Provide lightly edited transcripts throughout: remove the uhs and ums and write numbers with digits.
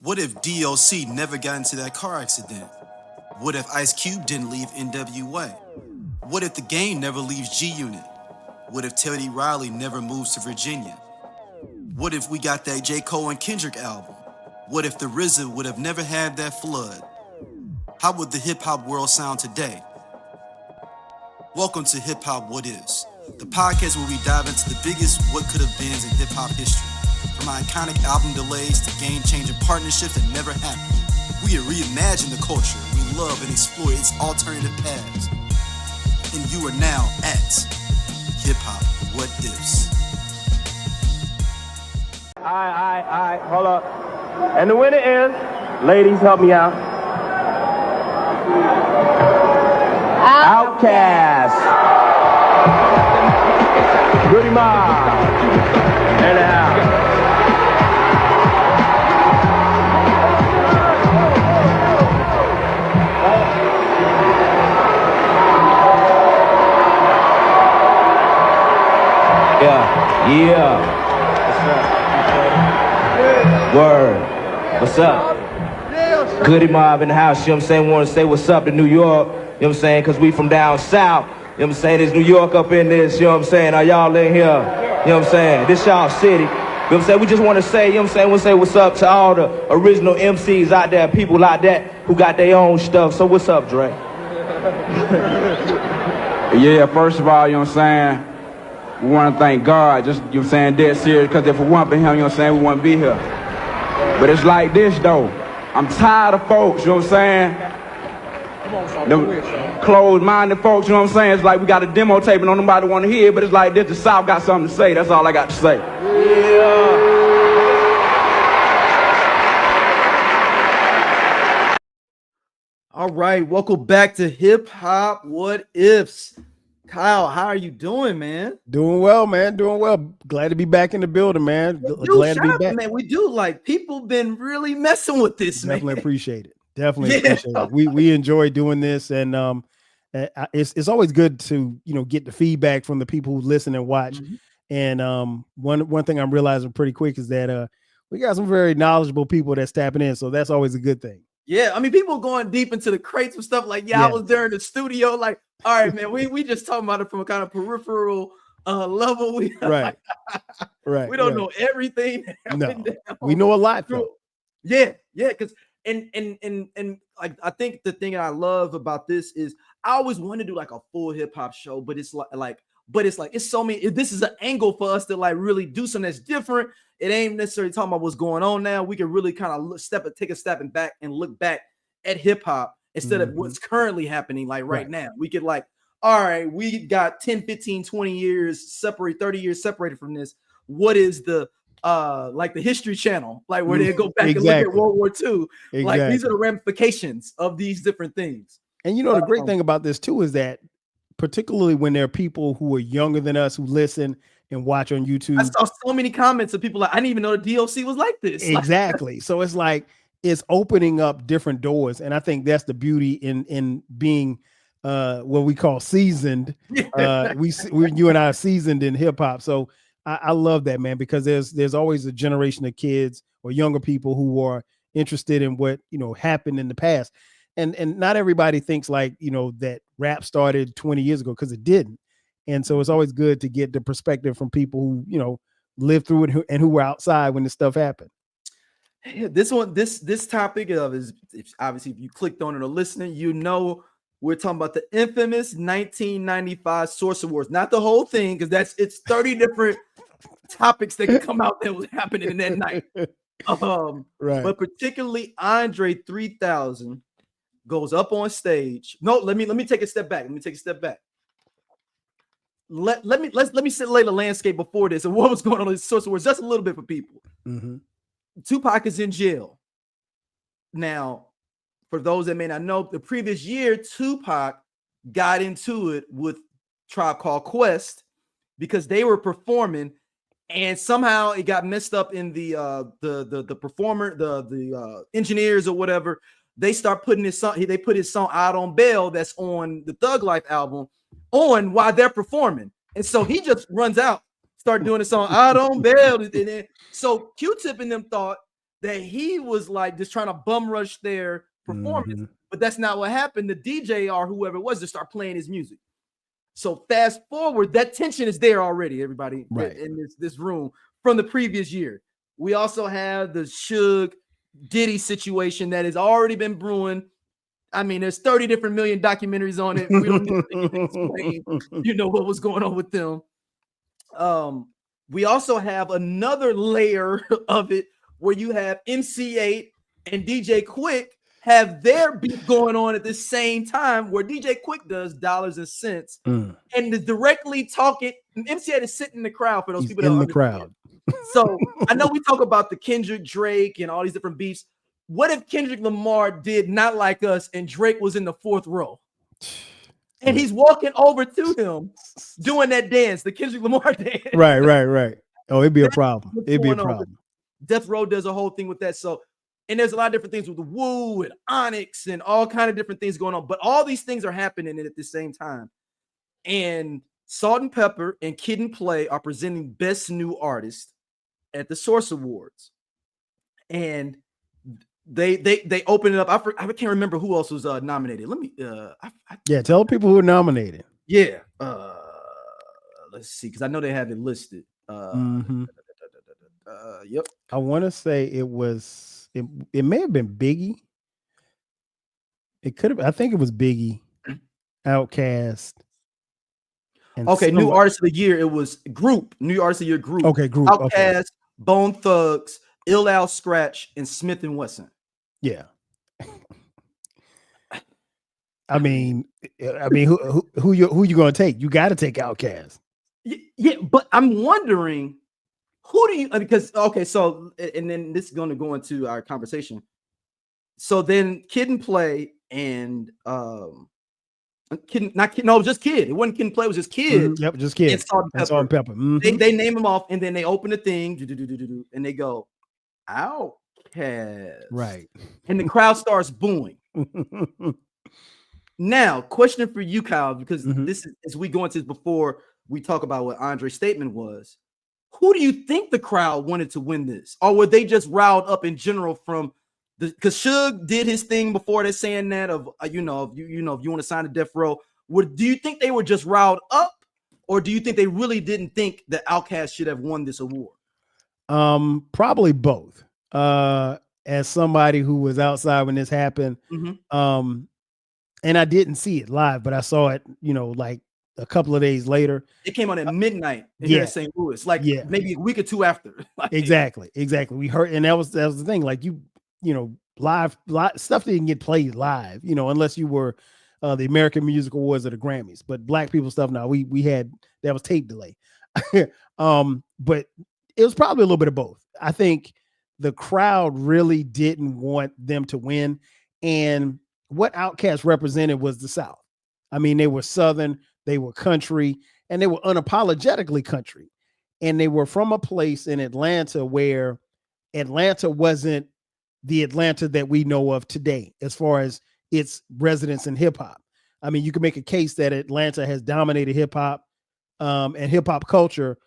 What if DOC never got into that car accident? What if Ice Cube didn't leave NWA? What if the game never leaves G Unit? What if Teddy Riley never moves to Virginia? What if we got that J. Cole and Kendrick album? What if the RZA would have never had that flood? How would the hip hop world sound today? Welcome to Hip Hop What Ifs, the podcast where we dive into the biggest what could have beens in hip hop history. From iconic album delays to game-changing partnerships that never happened, we reimagine the culture we love and explore its alternative paths. And you are now at Hip Hop What Ifs. All right, hold up. And the winner is, ladies, help me out. Outkast. Goody Mob. In the house. Yeah. Word. What's up? Goody Mob in the house, you know what I'm saying? Want to say what's up to New York, you know what I'm saying? Because we from down south, you know what I'm saying? There's New York up in this, you know what I'm saying? Are y'all in here? You know what I'm saying? This y'all city. You know what I'm saying? We just want to say, you know what I'm saying? We'll say what's up to all the original MCs out there, people like that who got their own stuff. So what's up, Dre? Yeah, first of all, you know what I'm saying? We want to thank God, just, you know what I'm saying, dead serious, because if it weren't for him, you know what I'm saying, we wouldn't be here. But it's like this, though. I'm tired of folks, you know what I'm saying? Them closed-minded folks, you know what I'm saying? It's like we got a demo tape and don't nobody want to hear it, but it's like this, the South got something to say. That's all I got to say. Yeah. All right, welcome back to Hip Hop What Ifs. Kyle, how are you doing, man? Doing well, man. Doing well. Glad to be back in the building, man. Glad to be back. Man, we do like people been really messing with this, Definitely man. appreciate it. Definitely appreciate it. We enjoy doing this, and it's always good to get the feedback from the people who listen and watch. Mm-hmm. And one thing I'm realizing pretty quick is that we got some very knowledgeable people that's tapping in, so that's always a good thing. Yeah, I mean, people going deep into the crates and stuff. Like, I was there in the studio. Like, all right, man, we just talking about it from a kind of peripheral level. Right. We don't know everything. No, we know a lot though. Yeah, because and like I think the thing I love about this is I always want to do like a full hip hop show, but it's it's so many. This is an angle for us to like really do something that's different. It ain't necessarily talking about what's going on now. We can really kind of take a step back and look back at hip hop instead of what's currently happening like right now. We could like, all right, we got 10, 15, 20 years separate, 30 years separated from this. What is the like the History Channel, like where they go back and look at World War II. Like these are the ramifications of these different things. And the great thing about this too is that particularly when there are people who are younger than us who listen and watch on YouTube. I saw so many comments of people like, I didn't even know the DOC was like this. Exactly. So it's like it's opening up different doors. And I think that's the beauty in being what we call seasoned. You and I are seasoned in hip hop. So I love that, man, because there's always a generation of kids or younger people who are interested in what happened in the past. And not everybody thinks like, that rap started 20 years ago, because it didn't. And so it's always good to get the perspective from people who, lived through it and who were outside when this stuff happened. Yeah, this topic is obviously if you clicked on it or listening, we're talking about the infamous 1995 Source Awards, not the whole thing, because it's 30 different topics that can come out that was happening in that night. Right. But particularly Andre 3000 goes up on stage. No, let me take a step back. Let me lay the landscape before this and what was going on in Source Awards just a little bit for people. Mm-hmm. Tupac is in jail. Now, for those that may not know, the previous year, Tupac got into it with Tribe Called Quest because they were performing, and somehow it got messed up in the performer, the engineers or whatever. They start putting his song. They put his song "Out on Bail" that's on the Thug Life album on while they're performing, and so he just runs out, start doing the song "Out on Bail," and then so Q-Tip and them thought that he was like just trying to bum rush their performance, Mm-hmm. but that's not what happened. The DJ or whoever it was to start playing his music. So fast forward, that tension is there already, everybody, right, in this room from the previous year. We also have the Suge Diddy situation that has already been brewing. I mean, there's 30 different million documentaries on it. We don't need to explain, what was going on with them. We also have another layer of it where you have MC8 and DJ Quick have their beef going on at the same time, where DJ Quick does Dollars and Cents and is directly talking. MC8 is sitting in the crowd for those people that in are the crowd. So I know we talk about the Kendrick, Drake, and all these different beefs. What if Kendrick Lamar did Not Like Us and Drake was in the fourth row? And he's walking over to him doing that dance, the Kendrick Lamar dance. Right. Oh, it'd be a problem. It'd be a problem. Death Row does a whole thing with that. So, and there's a lot of different things with the Woo and Onyx and all kind of different things going on. But all these things are happening at the same time. And Salt and Pepper and Kid and Play are presenting Best New Artist at the Source Awards. And they open it up. I can't remember who else was nominated. Let me tell people who are nominated. Yeah. Let's see, because I know they have it listed. Yep. I want to say it may have been Biggie. It could have. I think it was Biggie, Outkast. Okay, New Artist of the Year. It was Group. New Artist of the Year Group. Okay, Group. Outkast, okay. Bone Thugs, Ill Al Scratch, and Smith and Wesson. Yeah. I mean, who you gonna take? You got to take Outkast. Yeah, but I'm wondering, who do you? Because okay, so and then this is going to go into our conversation. So then, Kid and Play and just Kid. It wasn't Kid and Play. It was just Kid. Yep, just Kid. And Salt and Pepper. They name them off, and then they open the thing, and they go, Outkast. Right. And the crowd starts booing. Now, question for you, Kyle, because this is, as we go into this before we talk about what Andre's statement was, who do you think the crowd wanted to win this? Or were they just riled up in general from because Suge did his thing before they're saying that of, if you want to sign to Death Row, do you think they were just riled up? Or do you think they really didn't think that Outkast should have won this award? Probably both. As somebody who was outside when this happened, and I didn't see it live, but I saw it, like a couple of days later. It came on at midnight here in St. Louis, maybe a week or two after. Exactly. We heard, and that was the thing. Like live stuff didn't get played live, unless you were the American Music Awards or the Grammys. But Black people stuff now we had that was tape delay. But it was probably a little bit of both. I think the crowd really didn't want them to win, and what Outkast represented was the South. I mean, they were Southern, they were country, and they were unapologetically country. And they were from a place in Atlanta where Atlanta wasn't the Atlanta that we know of today, as far as its residents in hip hop. I mean, you can make a case that Atlanta has dominated hip hop and hip hop culture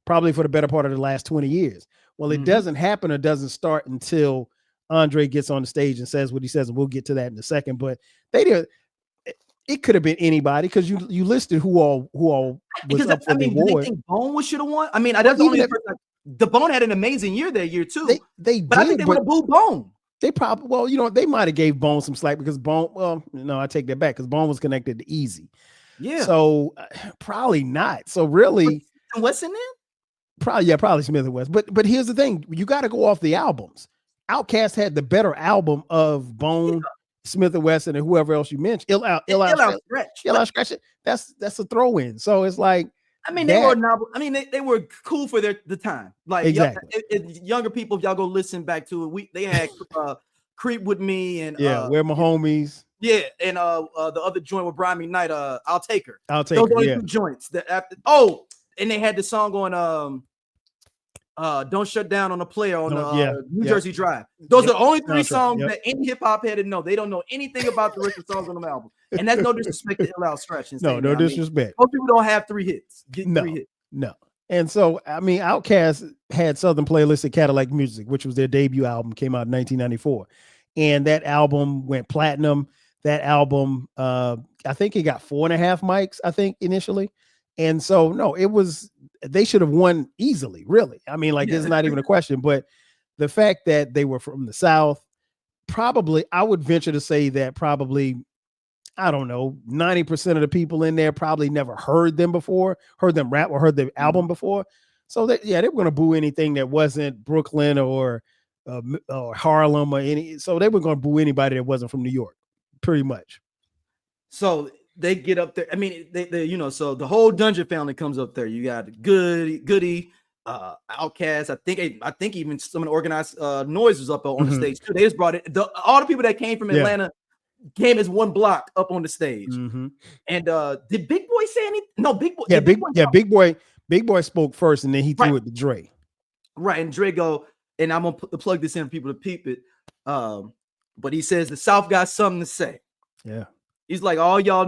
probably for the better part of the last 20 years. Well, it doesn't happen or doesn't start until Andre gets on the stage and says what he says, and we'll get to that in a second. But it could have been anybody, because you listed who all was up for the award. Do they think Bone should have won? I mean, that's the only person. The Bone had an amazing year that year too. They but did, I think they would have booed Bone. They probably, they might have gave Bone some slack, because Bone. Well, no, I take that back, because Bone was connected to Easy. Yeah. So probably not. So really, what's in there? Probably Smith and West. But here's the thing: you got to go off the albums. Outkast had the better album of Bone, Smith and Wesson, and whoever else you mentioned. Ill Al Scratch. That's a throw in. So it's like, I mean, they were novel. I mean, they were cool for the time. Like, exactly. Younger people, if y'all go listen back to it, they had Creep with Me and Where My Homies. Yeah, and the other joint with Brian McKnight, I'll Take Her. Those only two joints. And they had the song going, Don't Shut Down on the Player on New Jersey Drive. Those are the only three songs that any hip hop headed know. They don't know anything about the rest of the songs on the album. And that's no disrespect to Ill Al Scratch. No disrespect. Most people don't have 3 hits. No. And so, I mean, Outkast had Southern Playlist of Cadillac Music, which was their debut album, came out in 1994. And that album went platinum. That album, I think it got 4.5 mics, I think, initially. And so, no, they should have won easily, really. I mean, like, it's not even a question. But the fact that they were from the South, probably, I would venture to say that probably, I don't know, 90% of the people in there probably never heard them before, heard them rap or heard the album before. So they were going to boo anything that wasn't Brooklyn or Harlem or any. So they were going to boo anybody that wasn't from New York, pretty much. So they get up there. I mean, they so the whole Dungeon family comes up there. You got Goody, Outkast. I think even some of the organized noise was up on the stage too. They just brought it. All the people that came from Atlanta came as one block up on the stage. And did Big Boy say anything? No, Big Boy. Yeah, Big Boy spoke first, and then he threw it to Dre. Right, and Dre go, and I'm gonna plug this in for people to peep it. But he says the South got something to say. Yeah, he's like, all y'all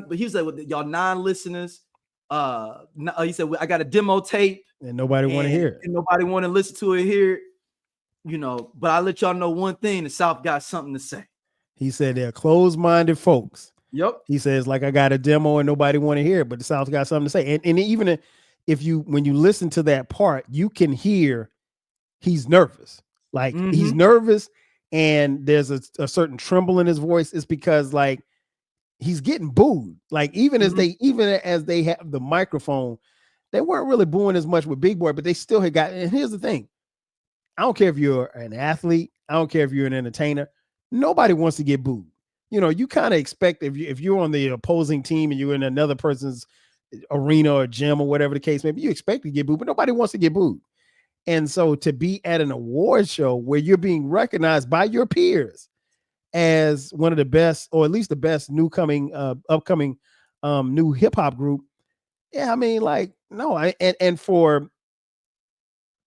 but he was like, with y'all non-listeners. He said, I got a demo tape, and nobody want to hear it. And nobody want to listen to it here. But I let y'all know one thing: the South got something to say. He said they're closed-minded folks. Yep. He says, like, I got a demo and nobody want to hear it, but the South got something to say. And even when you listen to that part, you can hear he's nervous. Like, he's nervous, and there's a certain tremble in his voice. It's because, like, he's getting booed. Like, even as they have the microphone, they weren't really booing as much with Big Boy, but they still had got. And here's the thing: I don't care if you're an athlete, I don't care if you're an entertainer. Nobody wants to get booed. You kind of expect if you're on the opposing team and you're in another person's arena or gym or whatever the case may be, you expect to get booed, but nobody wants to get booed. And so to be at an award show where you're being recognized by your peers as one of the best, or at least the best upcoming new hip hop group. Yeah, I mean, like, no, and for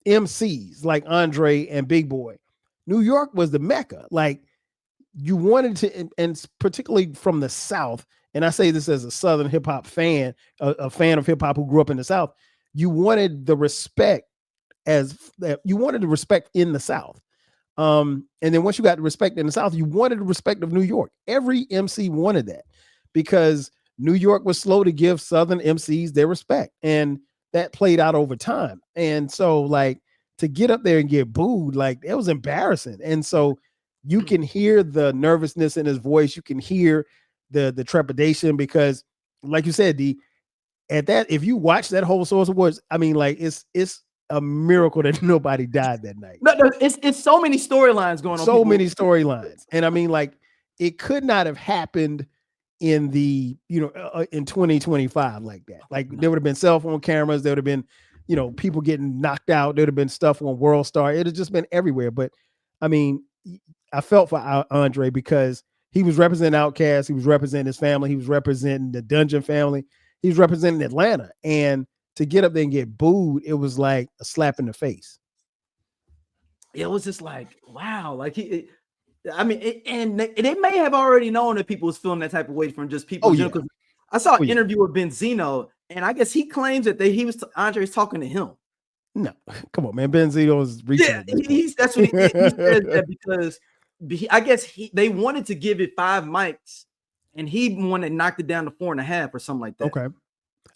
MCs like Andre and Big Boy, New York was the Mecca. Like, you wanted to, and particularly from the South, and I say this as a Southern hip hop fan, a fan of hip hop who grew up in the South, you wanted the respect in the South. And then once you got the respect in the South, you wanted the respect of New York. Every MC wanted that because New York was slow to give Southern MCs their respect. And that played out over time. And so, like, to get up there and get booed, like, it was embarrassing. And so you can hear the nervousness in his voice. You can hear the trepidation because, like you said, if you watch that whole Source Awards, I mean, like, it's a miracle that nobody died that night. No, it's so many storylines going on. So many storylines. And I mean, like, it could not have happened in in 2025 like that. Like, there would have been cell phone cameras. There would have been, people getting knocked out. There would have been stuff on World Star. It had just been everywhere. But I mean, I felt for Andre because he was representing Outkast. He was representing his family. He was representing the Dungeon family. He was representing Atlanta. And to get up there and get booed, it was like a slap in the face. It was just like, wow. Like, and they may have already known that people was feeling that type of way from just people. Because I saw an interview with Benzino, and I guess he claims that Andre's talking to him. No, come on, man. Benzino is reaching. Yeah, that's what he said, that because I guess they wanted to give it 5 mics, and he wanted to knock it down to 4.5 or something like that. Okay,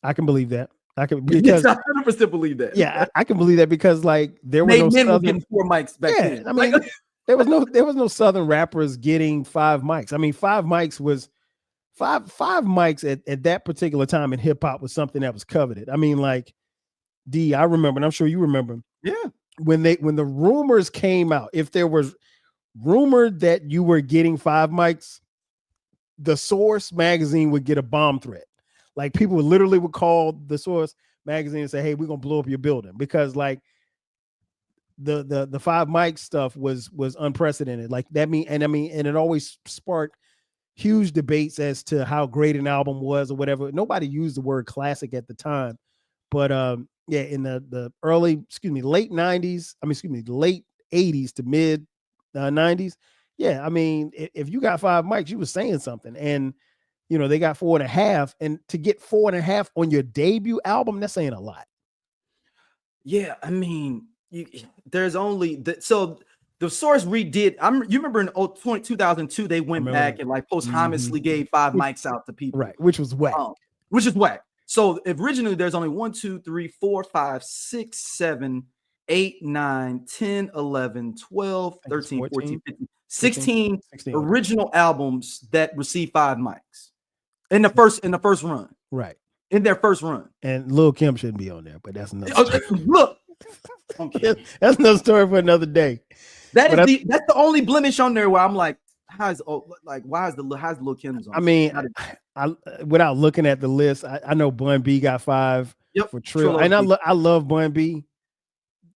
I can believe that. I can, because I 100% believe that. Yeah, I can believe that because, like, there were no Southern getting 4 mics back then. I mean, there was no Southern rappers getting 5 mics. I mean, 5 mics was five mics at that particular time in hip hop was something that was coveted. I mean, like, I remember, and I'm sure you remember. Yeah, when the rumors came out, if there was rumored that you were getting 5 mics, the Source magazine would get a bomb threat. Like, people literally would call the Source magazine and say, "Hey, we're gonna blow up your building," because, like, the 5 mic stuff was unprecedented. Like, and it always sparked huge debates as to how great an album was or whatever. Nobody used the word classic at the time, but in the late 90s, late 80s to mid 90s. Yeah, I mean, if you got 5 mics, you were saying something. And, they got 4.5, and to get 4.5 on your debut album, that's saying a lot. Yeah, I mean, there's only so the source redid. You remember in 2002 they went back that. and like posthumously gave 5 mics out to people, Right, which was whack. Which is whack. So originally there's only 1, 2, 3, 4, 5, 6, 7, 8, 9, 10, 11, 12, 13, 14, 15, 16 original albums that received 5 mics in the first run. Right. In their first run. And Lil Kim shouldn't be on there, but that's another story. Look. Okay. That's another story for another day. That's the only blemish on there where I'm like, why is Lil Kim's on? I mean, I without looking at the list, I know Bun B got 5 for Trill. And I love Bun B.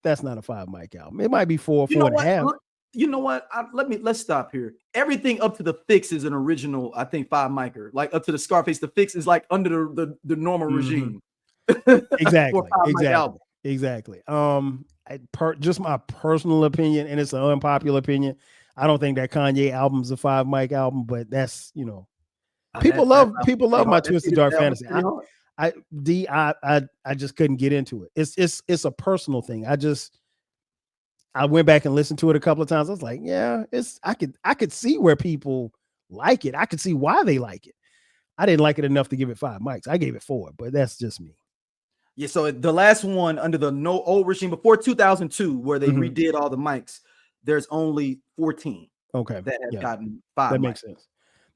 That's not a 5 mic album. It might be 4 and a half. You know what? Let's stop here. Everything up to the Fix is an original, I think, 5 micer. Like up to the Scarface, the Fix is like under the normal regime. Exactly. Just my personal opinion, and it's an unpopular opinion. I don't think that Kanye album's a 5 mic album, but that's people love my Twisted Dark Fantasy. I just couldn't get into it. It's a personal thing. I went back and listened to it a couple of times. I was like, yeah, I could see where people like it. I could see why they like it. I didn't like it enough to give it 5 mics. I gave it 4, but that's just me. Yeah, so the last one under the old regime before 2002, where they redid all the mics, there's only 14. Okay, that have gotten 5. That makes sense.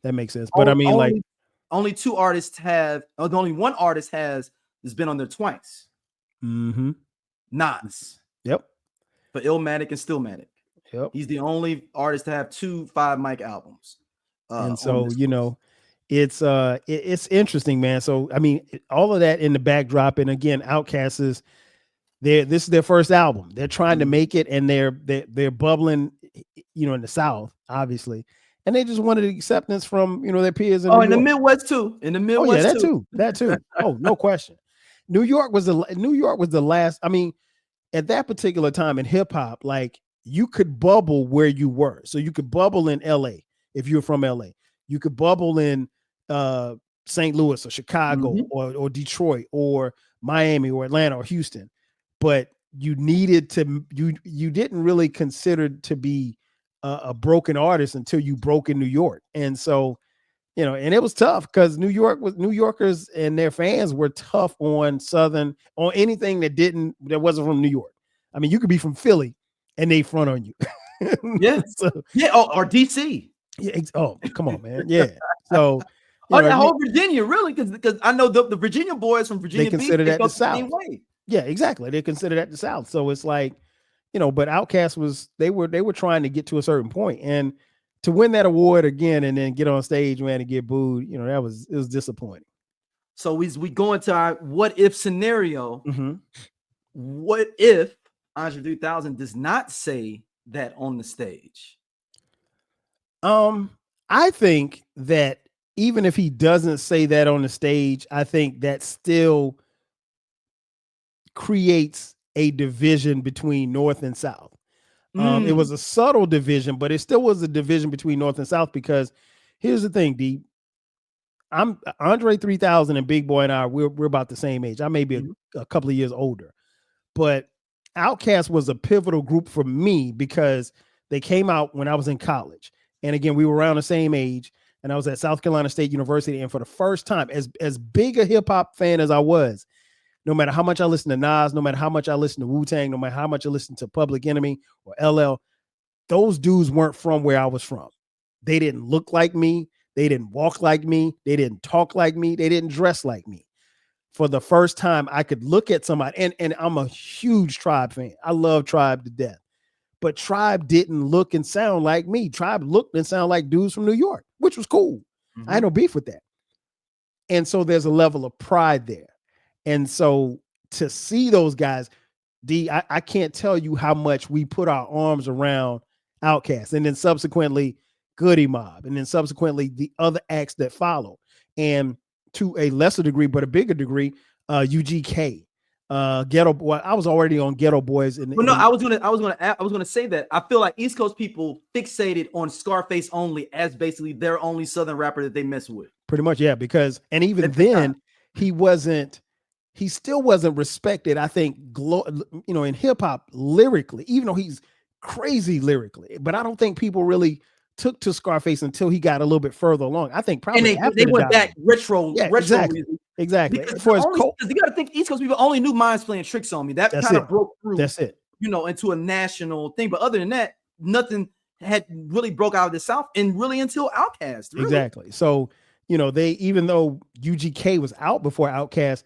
That makes sense. But I mean, only 2 artists have. Only one artist has been on there twice. Nas. Yep. For Illmatic and Stillmatic. Yep. He's the only artist to have 2 5 mic albums. And so it's interesting, man. So I mean, all of that in the backdrop, and again, Outkast is this is their first album. They're trying to make it, and they're bubbling, in the South, obviously, and they just wanted acceptance from their peers in the Midwest too. In the Midwest, that too. Oh, no question. New York was the last. I mean, at that particular time in hip hop, like you could bubble where you were. So you could bubble in LA if you're from LA. You could bubble in St. Louis or Chicago or Detroit or Miami or Atlanta or Houston, but you needed to you didn't really consider to be a broken artist until you broke in New York. And so and it was tough because New Yorkers and their fans were tough on anything that wasn't from New York. I mean, you could be from Philly and they front on you. Yeah. Or DC. Yeah. Oh, come on, man. Yeah. So whole Virginia, really, because I know the Virginia boys from Virginia they consider that the South. Same way. Yeah, exactly. They consider that the South. So it's like, but Outkast they were trying to get to a certain point, and to win that award again and then get on stage, man, and get booed, it was disappointing. So we go into our what if scenario. What if Andre 3000 does not say that on the stage? I think that even if he doesn't say that on the stage, I think that still creates a division between North and South. It was a subtle division, but it still was a division between North and South, because here's the thing, D. I'm Andre 3000 and Big Boy and I, we're about the same age. I may be a couple of years older, but Outkast was a pivotal group for me because they came out when I was in college. And again, we were around the same age, and I was at South Carolina State University. And for the first time, as big a hip hop fan as I was, no matter how much I listened to Nas, no matter how much I listened to Wu-Tang, no matter how much I listened to Public Enemy or LL, those dudes weren't from where I was from. They didn't look like me. They didn't walk like me. They didn't talk like me. They didn't dress like me. For the first time, I could look at somebody, and I'm a huge Tribe fan. I love Tribe to death. But Tribe didn't look and sound like me. Tribe looked and sounded like dudes from New York, which was cool. I had no beef with that. And so there's a level of pride there. And so to see those guys, D, I can't tell you how much we put our arms around Outkast, and then subsequently Goody Mob, and then subsequently the other acts that follow. And to a lesser degree, but a bigger degree, UGK, Ghetto Boy. I was already on Ghetto Boys. I was gonna say that I feel like East Coast people fixated on Scarface only as basically their only Southern rapper that they mess with. Pretty much, yeah. Because, and even then, he wasn't he still wasn't respected, I think, in hip hop lyrically, even though he's crazy lyrically. But I don't think people really took to Scarface until he got a little bit further along. I think probably and they went back retro. Exactly. Music. Exactly. Because You got to think East Coast people only knew Minds Playing Tricks on Me. That kind of broke through. That's it. Into a national thing. But other than that, nothing had really broke out of the South and really until Outkast. Really. Exactly. So, they, even though UGK was out before Outkast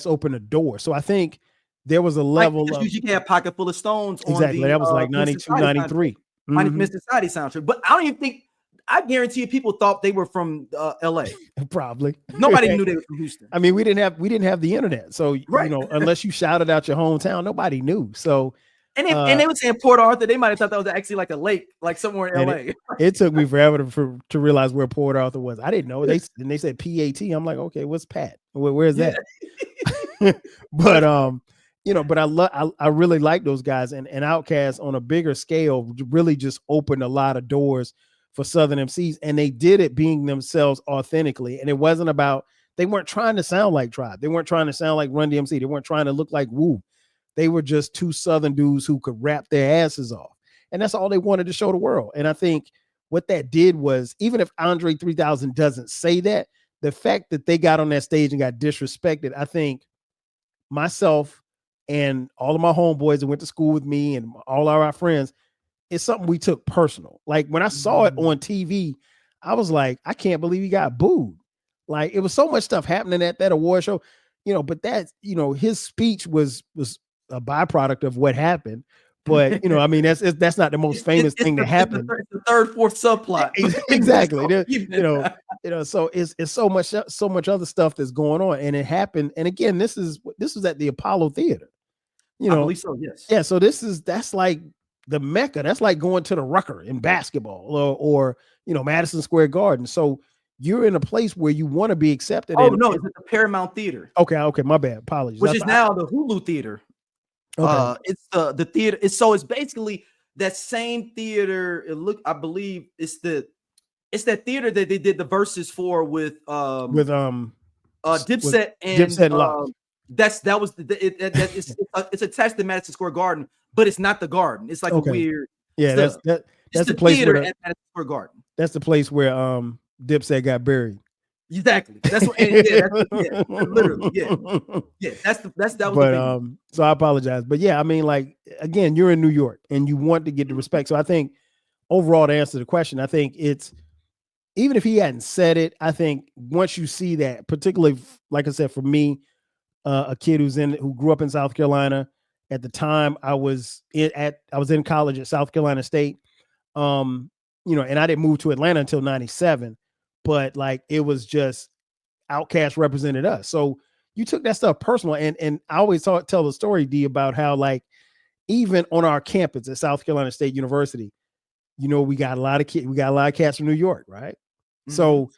opened the door. So I think there was a level of UGK had Pocket Full of Stones. Exactly. On the, that was like 92, 93. Mr. Society soundtrack. But I don't even think, I guarantee you people thought they were from LA. Probably. Nobody knew they were from Houston. I mean, we didn't have the internet. So, unless you shouted out your hometown, nobody knew. So, and they were saying Port Arthur. They might have thought that was actually like a lake, like somewhere in LA. It took me forever to realize where Port Arthur was. I didn't know. They said PAT. I'm like, okay, what's Pat? Where's that? But I really like those guys, and Outkast on a bigger scale really just opened a lot of doors for Southern MCs, and they did it being themselves authentically. And it wasn't about, they weren't trying to sound like Tribe. They weren't trying to sound like Run DMC. They weren't trying to look like Wu. They were just two Southern dudes who could rap their asses off. And that's all they wanted to show the world. And I think what that did was, even if Andre 3000 doesn't say that, the fact that they got on that stage and got disrespected, I think myself and all of my homeboys that went to school with me and all of our friends, it's something we took personal. Like when I saw it on TV, I was like, I can't believe he got booed. Like it was so much stuff happening at that award show, but that, his speech was a byproduct of what happened. But I mean, that's not the most famous thing that happened. The third, fourth subplot. Exactly. So it's so much other stuff that's going on, and it happened. And again, this was at the Apollo Theater. I believe so. Yes. Yeah. So that's like the Mecca. That's like going to the Rucker in basketball, or Madison Square Garden. So you're in a place where you want to be accepted. Oh no, it's at the Paramount Theater. Okay, my bad. Apologies. Which is now the Hulu Theater. Okay. It's the theater. It's basically that same theater. I believe it's that theater that they did the verses for with Dipset and Dipset Live. It's attached to Madison Square Garden, but it's not the Garden. It's like a weird. Yeah, that's the place theater at Madison Square Garden. That's the place where Dipset got buried. Exactly. That's what. Literally. Yeah. That was. But so I apologize. But yeah, I mean, like again, you're in New York and you want to get the respect. So I think overall, to answer the question, I think it's, even if he hadn't said it, I think once you see that, particularly like I said, for me, a kid who grew up in South Carolina at the time, I was in college at South Carolina State, and I didn't move to Atlanta until '97. But like it was just Outkast represented us. So you took that stuff personal. And I always tell the story, D, about how like even on our campus at South Carolina State University, we got a lot of kids, we got a lot of cats from New York, right? Mm-hmm. So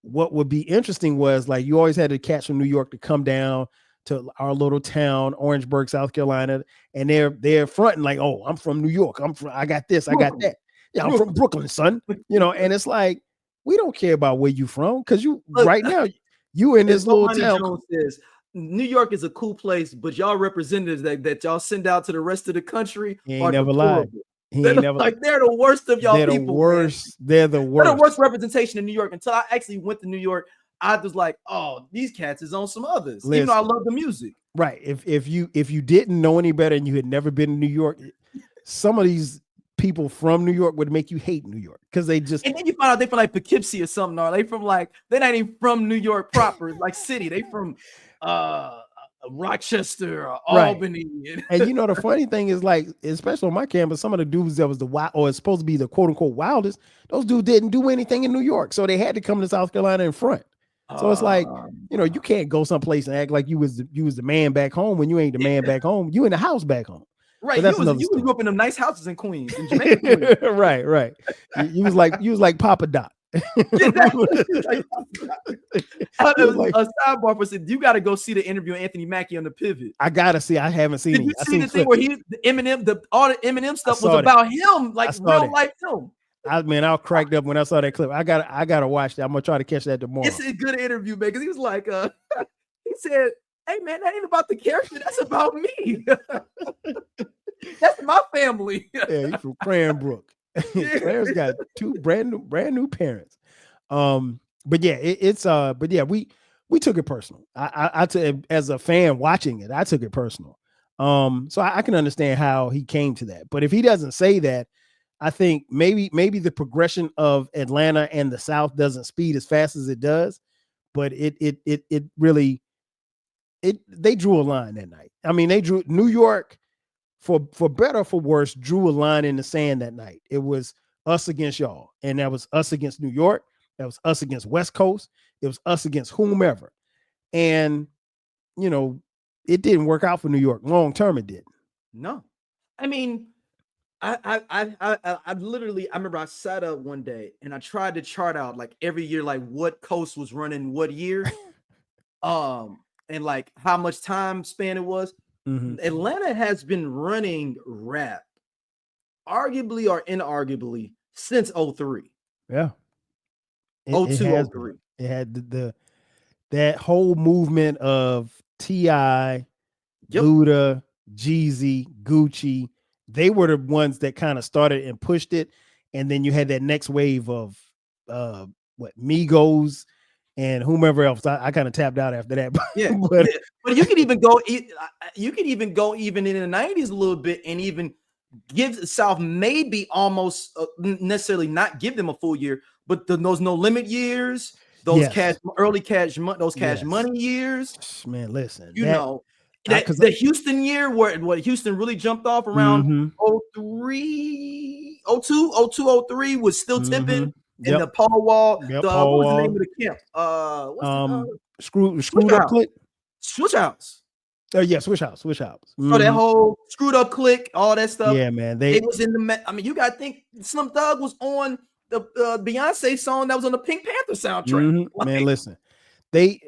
what would be interesting was like you always had the cats from New York to come down to our little town, Orangeburg, South Carolina, and they're fronting like, oh, I'm from New York. I got this, I got that. Yeah, I'm from Brooklyn, son. And it's like, we don't care about where you from, because right now you in this little town. Jones says, New York is a cool place, but y'all representatives that y'all send out to the rest of the country are never lied. They're the worst of y'all people. They're the worst. They're the worst representation in New York. Until I actually went to New York, I was like, oh, these cats is on some others. Listen, even though I love the music. Right. If you didn't know any better and you had never been in New York, some of these people from New York would make you hate New York because they just. And then you find out they from like Poughkeepsie or something. Or they from like, they're not even from New York proper, like city. They from Rochester or Albany. And the funny thing is, like, especially on my campus, some of the dudes that was the wild, or it's supposed to be the quote unquote wildest, those dudes didn't do anything in New York, so they had to come to South Carolina in front. So it's like, you can't go someplace and act like you was the man back home when you ain't the man back home. You in the house back home. Right, you grew up in them nice houses in Queens, in Jamaica. Queens. right. You was like Papa Doc. A sidebar for said, you got to go see the interview with Anthony Mackie on the Pivot. I gotta see. I haven't seen it. Did you see the thing where all the Eminem stuff was about him, like real life him? I cracked up when I saw that clip. I gotta watch that. I'm gonna try to catch that tomorrow. It's a good interview, man, because he was like, he said Hey man, that ain't about the character. That's about me. That's my family. Yeah, he's from Cranbrook. Yeah. Claire's got two brand new parents. But yeah, we took it personal. I took, as a fan watching it, I took it personal. So I can understand how he came to that. But if he doesn't say that, I think maybe the progression of Atlanta and the South doesn't speed as fast as it does. But it really they drew a line that night. I mean, they drew New York, for better or for worse, drew a line in the sand that night. It was us against y'all, and that was us against New York. That was us against West Coast. It was us against whomever. And you know, it didn't work out for New York long term. It didn't. No, I mean, I literally, I remember I sat up one day and I tried to chart out like every year, like what coast was running what year, and like how much time span it was. Mhm. Atlanta has been running rap, arguably or inarguably, since 03. Yeah. It 02, has 03. been. It had that whole movement of T.I., Yep. Luda, Jeezy, Gucci. They were the ones that kind of started and pushed it. And then you had that next wave of Migos and whomever else. I kind of tapped out after that. Yeah, but you could even go. You could even go even in the 90s a little bit, and even give the South maybe almost necessarily not give them a full year, but those No Limit years, those early cash money years. Man, listen, you know the Houston year where Houston really jumped off around 03, 02, 03 was still tipping. In the Paul Wall, what was the name of the camp? Screwed Up Click. Switch House. Oh yeah, Switch House. So that whole Screwed Up Click, all that stuff. Yeah, man. It was in the. I mean, you got to think Slim Thug was on the Beyonce song that was on the Pink Panther soundtrack. Man, listen, they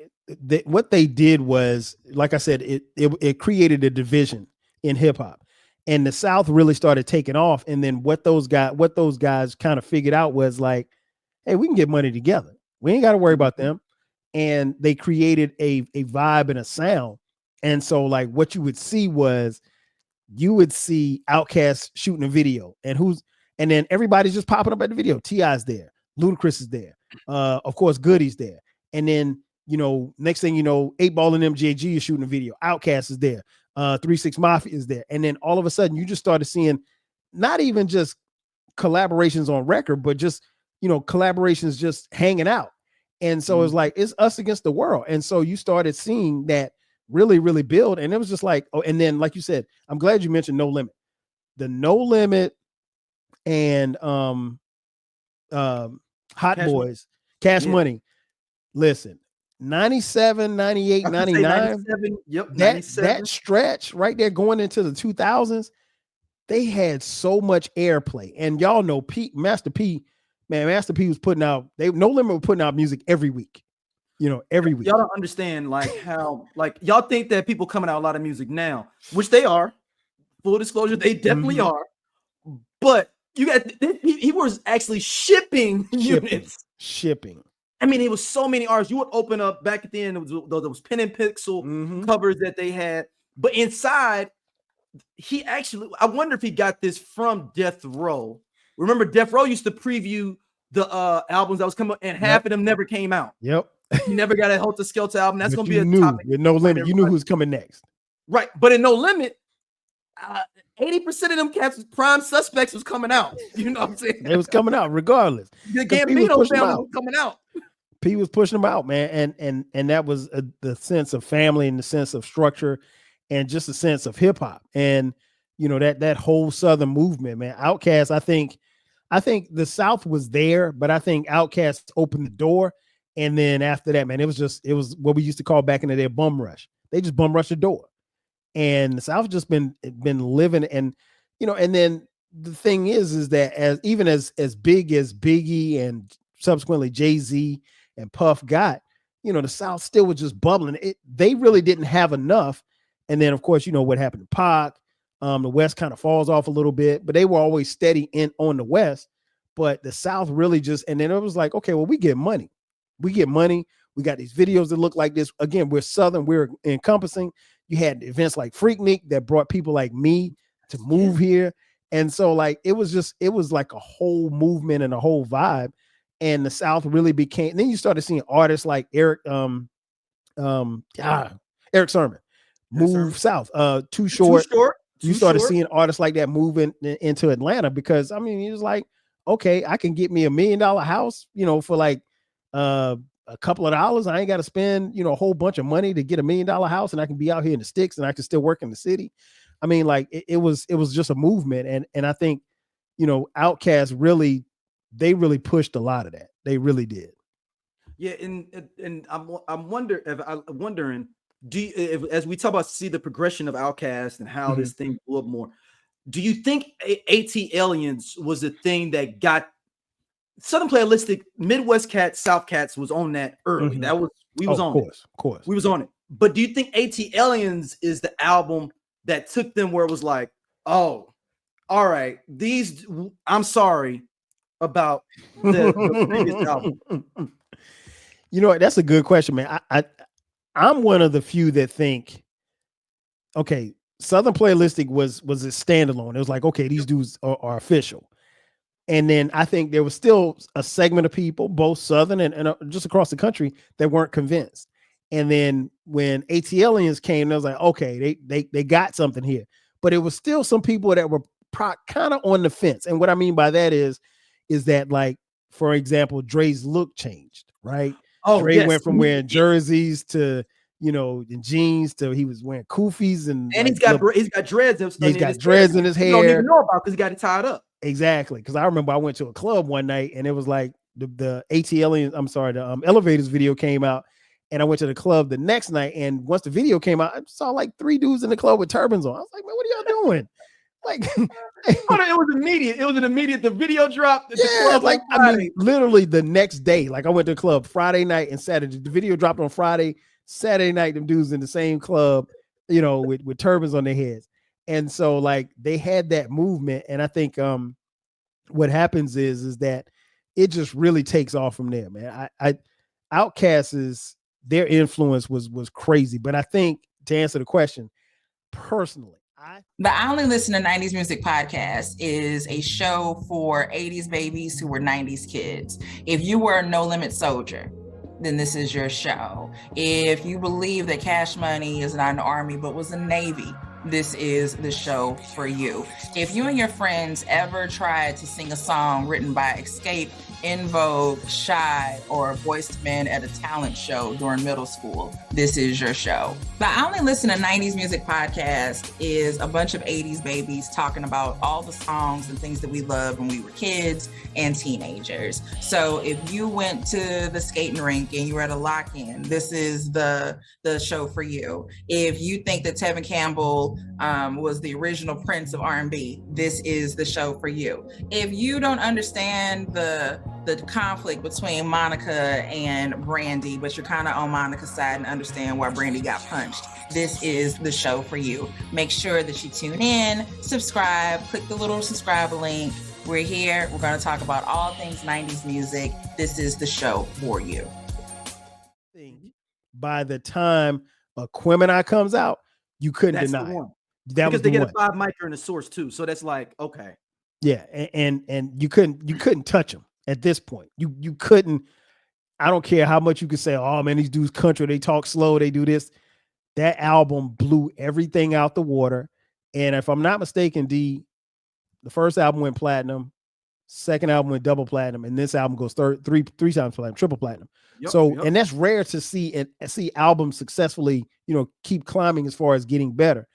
what they did was, like I said, it created a division in hip hop, and the South really started taking off. And then what those guys kind of figured out was like, hey, we can get money together. We ain't got to worry about them. And they created a vibe and a sound. And so like what you would see Outkast shooting a video, and then everybody's just popping up at the video. T.I.'s there, Ludacris is there, of course Goody's there, and then next thing you know, 8 Ball and MJG is shooting a video. Outkast is there, 3 6 Mafia is there, and then all of a sudden you just started seeing not even just collaborations on record, but just collaborations just hanging out. And so it's like it's us against the world. And so you started seeing that really, really build. And it was just like, oh, and then like you said, I'm glad you mentioned No Limit. The No Limit and Hot Boys, Cash Money. Listen, 97, 98, 99. 97, yep, 97. That stretch right there going into the 2000s, they had so much airplay. And y'all know Master P was putting out, No Limit was putting out music every week. Every week. Y'all don't understand like how y'all think that people coming out a lot of music now, which they are. Full disclosure, they definitely are. But he was actually shipping units. Shipping. I mean, it was so many artists. You would open up back then. There was pen and pixel covers that they had, but inside, I wonder if he got this from Death Row. Remember, Death Row used to preview the albums that was coming, and half of them never came out. Yep. You never got a Helter Skelter album. That's going to be a topic. With No Limit, you knew who's coming next. Right. But in No Limit, 80% of them cats, prime suspects, was coming out. You know what I'm saying? It was coming out regardless. The Gambino family was coming out. P was pushing them out, man. And that was the sense of family and the sense of structure and just a sense of hip hop. And, that whole Southern movement, man. Outkast, I think the South was there, but I think Outkast opened the door. And then after that, man, it was what we used to call back in the day a bum rush. They just bum rushed the door. And the South just been living. And, and then the thing is that as big as Biggie and subsequently Jay-Z and Puff got, the South still was just bubbling. They really didn't have enough. And then, of course, what happened to Pac. The West kind of falls off a little bit, but they were always steady on the West. But the South really and then it was like, okay, well, we get money. We We got these videos that look like this. Again, we're Southern, we're encompassing. You had events like Freaknik that brought people like me to move here. And so like, it was like a whole movement and a whole vibe. And the South really became, then you started seeing artists like Eric Sermon move south. Too Short. You started seeing artists like that moving into Atlanta because I mean, he was like, okay, I can get me $1 million house, for like a couple of dollars. I ain't got to spend, a whole bunch of money to get $1 million house, and I can be out here in the sticks and I can still work in the city. I mean, like it was just a movement. And I think, Outkast really pushed a lot of that. They really did. Yeah, and I'm wondering, as we talk about see the progression of Outkast and how this thing blew up more, do you think AT-Aliens was the thing that got Southern Playalistic, Midwest Cats, South Cats was on that early? That was we was on it. Of course, we was on it. But do you think AT-Aliens is the album that took them where it was like, oh, all right, I'm sorry about the previous album? That's a good question, man. I'm one of the few that think, okay, Southern Playalistic was a standalone. It was like, okay, these dudes are official. And then I think there was still a segment of people, both Southern and just across the country, that weren't convinced. And then when AT-Aliens came, I was like, okay, they got something here. But it was still some people that were kind of on the fence. And what I mean by that is that, like, for example, Dre's look changed, right? Oh, Dre went from wearing jerseys to, in jeans to he was wearing koofies and he's got dreads. He's got dreads in his hair. You don't even know about because he got it tied up. Exactly. Because I remember I went to a club one night and it was like the AT-Aliens, the Elevators video came out, and I went to the club the next night. And once the video came out, I saw like 3 dudes in the club with turbans on. I was like, man, what are y'all doing? Like, it was immediate. It was an immediate. The video dropped. I mean, literally the next day. Like, I went to the club Friday night and Saturday. The video dropped on Friday. Saturday night, them dudes in the same club, with turbans on their heads. And so, like, they had that movement. And I think what happens is that it just really takes off from there, man. Outkast their influence was crazy. But I think, to answer the question, personally, the I Only Listen to 90s Music podcast is a show for 80s babies who were 90s kids. If you were a No Limit soldier, then this is your show. If you believe that Cash Money is not an army but was a Navy, this is the show for you. If you and your friends ever tried to sing a song written by Escape, In Vogue, Shy, or Boyz II Men at a talent show during middle school, this is your show. The I Only Listen to 90s Music podcast is a bunch of 80s babies talking about all the songs and things that we loved when we were kids and teenagers. So if you went to the skating rink and you were at a lock-in, this is the show for you. If you think that Tevin Campbell was the original Prince of R&B, this is the show for you. If you don't understand the conflict between Monica and Brandy, but you're kind of on Monica's side and understand why Brandy got punched, this is the show for you. Make sure that you tune in, subscribe, click the little subscribe link. We're here. We're going to talk about all things 90s music. This is the show for you. By the time Aquemini comes out, you couldn't deny it. Because they get a 5 micro in the source too. So that's like, okay. Yeah. And you couldn't touch them at this point. You couldn't. I don't care how much you could say, oh man, these dudes country, they talk slow, they do this. That album blew everything out the water. And if I'm not mistaken, the first album went platinum, second album went double platinum, and this album goes three times platinum, triple platinum. And that's rare to see albums successfully, keep climbing as far as getting better.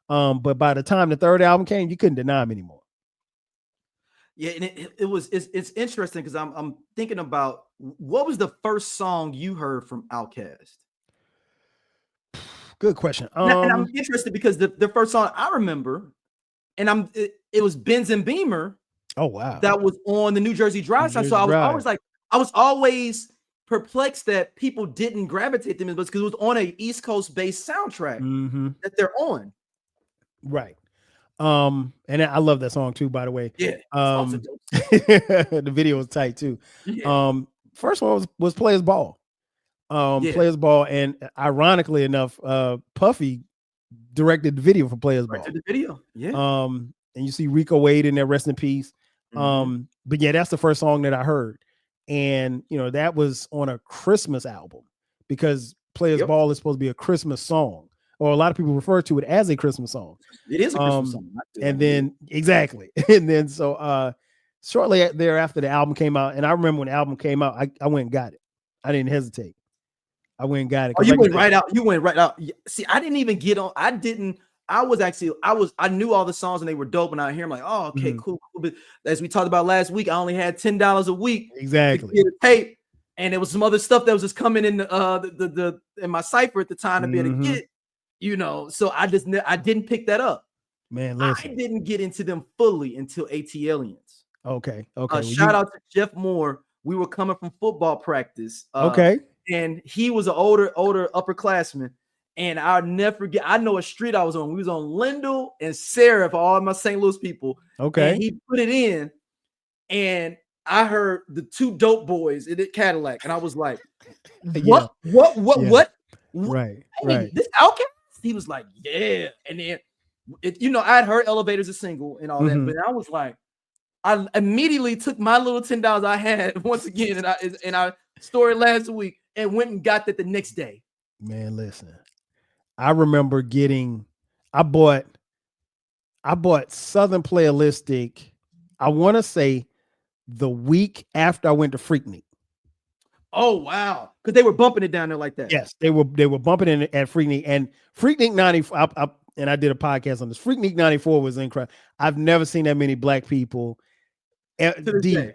But by the time the third album came, you couldn't deny them anymore. Yeah, and it's interesting because I'm thinking about what was the first song you heard from Outkast? Good question. And I'm interested because the first song I remember, and it was Benz and Beamer. Oh wow, that was on the New Jersey Drive side. So I was always perplexed that people didn't gravitate them because it was on a East Coast based soundtrack that they're on. Right. And I love that song too, by the way. Yeah. The video was tight too. Yeah. First one was Players Ball. Players Ball, and ironically enough, Puffy directed the video for Players Ball. The video, yeah. And you see Rico Wade in there, rest in peace. But yeah, that's the first song that I heard, and that was on a Christmas album because Players Ball is supposed to be a Christmas song, or a lot of people refer to it as a Christmas song. It is a Christmas song. And then exactly, and then so shortly thereafter the album came out, and I remember when the album came out, I went and got it. I didn't hesitate. I went and got it. Oh, you went right out. You went right out. See, I didn't even get on. I knew all the songs and they were dope. And I hear them like, oh, okay, cool. But as we talked about last week, I only had $10 a week exactly to get a tape, and there was some other stuff that was just coming in the in my cipher at the time to be able to get, So I didn't pick that up. Man, listen. I didn't get into them fully until ATLians. Okay. Shout out to Jeff Moore. We were coming from football practice. And he was an older upperclassman. And I'll never forget. I know a street I was on. We was on Lindell and Sarah for all my St. Louis people. Okay. And he put it in, and I heard the two dope boys in the Cadillac, and I was like, "What? What? Right. This Outkast?" He was like, "Yeah." And then, I'd heard Elevators a single and all that, but I was like, I immediately took my little $10 I had once again, and I stored it last week and went and got that the next day. Man, listen. I remember I bought Southern Playalistic, I want to say the week after I went to Freaknik. Oh, wow. Because they were bumping it down there like that. Yes, they were bumping it at Freaknik. And Freaknik 94, and I did a podcast on this. Freaknik 94 was incredible. I've never seen that many black people. They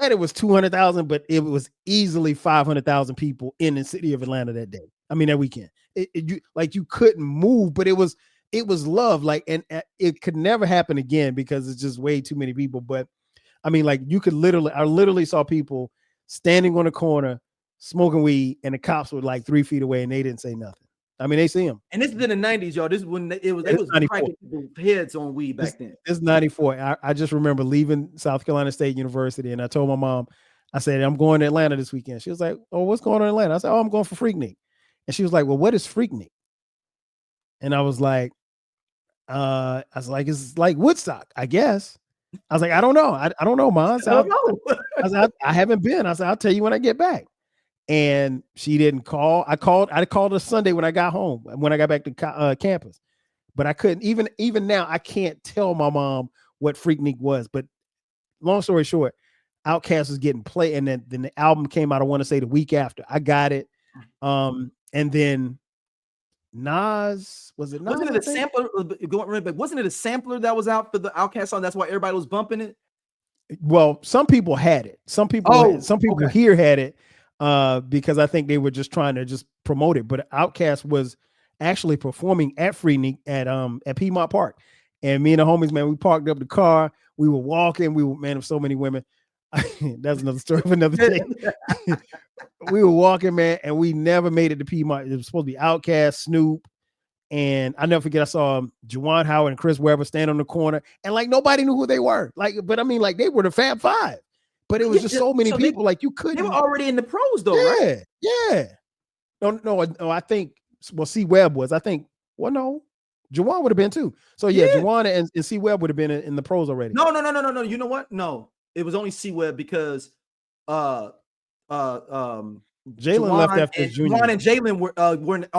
said it was 200,000, but it was easily 500,000 people in the city of Atlanta that day. I mean, that weekend. You couldn't move, but it was love. And it could never happen again because it's just way too many people. But I mean, I literally saw people standing on the corner smoking weed, and the cops were like 3 feet away, and they didn't say nothing. I mean, they see them. And this is in the 90s, y'all. This is when they was cracking heads on weed back then. It's 94. I just remember leaving South Carolina State University, and I told my mom, I said, I'm going to Atlanta this weekend. She was like, oh, what's going on in Atlanta? I said, oh, I'm going for Freaknik. And she was like, well, what is Freaknik? And I was like, it's like Woodstock, I guess. I was like, I don't know. I don't know, Mom. I said, I haven't been. I said, I'll tell you when I get back. And she didn't call. I called a Sunday when I got home, when I got back to campus. But I couldn't, even now, I can't tell my mom what Freaknik was. But long story short, Outkast was getting played, and then the album came out, I want to say the week after. I got it. And then Nas, wasn't it a sampler? Wasn't it a sampler that was out for the Outkast song? That's why everybody was bumping it. Well, some people had it. Some people here had it because I think they were just trying to just promote it. But Outkast was actually performing at Freaknik at Piedmont Park, and me and the homies, man, we parked up the car. We were walking. Man, of so many women. That's another story for another day. We were walking, man, and we never made it to Piedmont. It was supposed to be Outkast, Snoop, and I never forget. I saw Juwan Howard and Chris Webber stand on the corner, and nobody knew who they were. But I mean, they were the Fab Five. But it was just so many people. You couldn't. They were already in the pros, though, right? Yeah. No. I think. Well, C Webb was. I think. Well, no. Juwan would have been too. So yeah. Juwan and C Webb would have been in the pros already. No. You know what? No. It was only C Webb because Jalen left after junior. Juwan and Jalen were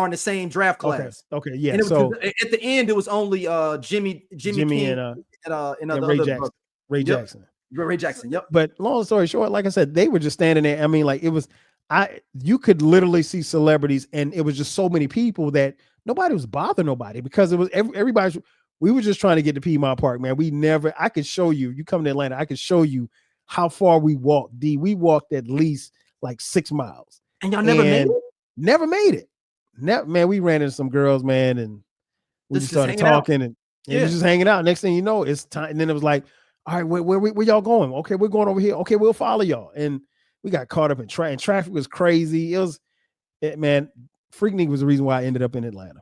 in the same draft class. Okay, yeah. And so at the end, it was only Jimmy King and Ray Jackson. Ray Jackson. Yep. But long story short, like I said, they were just standing there. I mean, it was you could literally see celebrities, and it was just so many people that nobody was bothering nobody because it was everybody. We were just trying to get to Piedmont Park, man. I could show you. You come to Atlanta, I could show you how far we walked. We walked at least 6 miles. And y'all never made it? Never made it. Man, we ran into some girls, man, and we just started talking and we just hanging out. Next thing you know, it's time. And then it was like, all right, where y'all going? Okay, we're going over here. Okay, we'll follow y'all. And we got caught up in traffic. Traffic was crazy. Man, Freaknik was the reason why I ended up in Atlanta.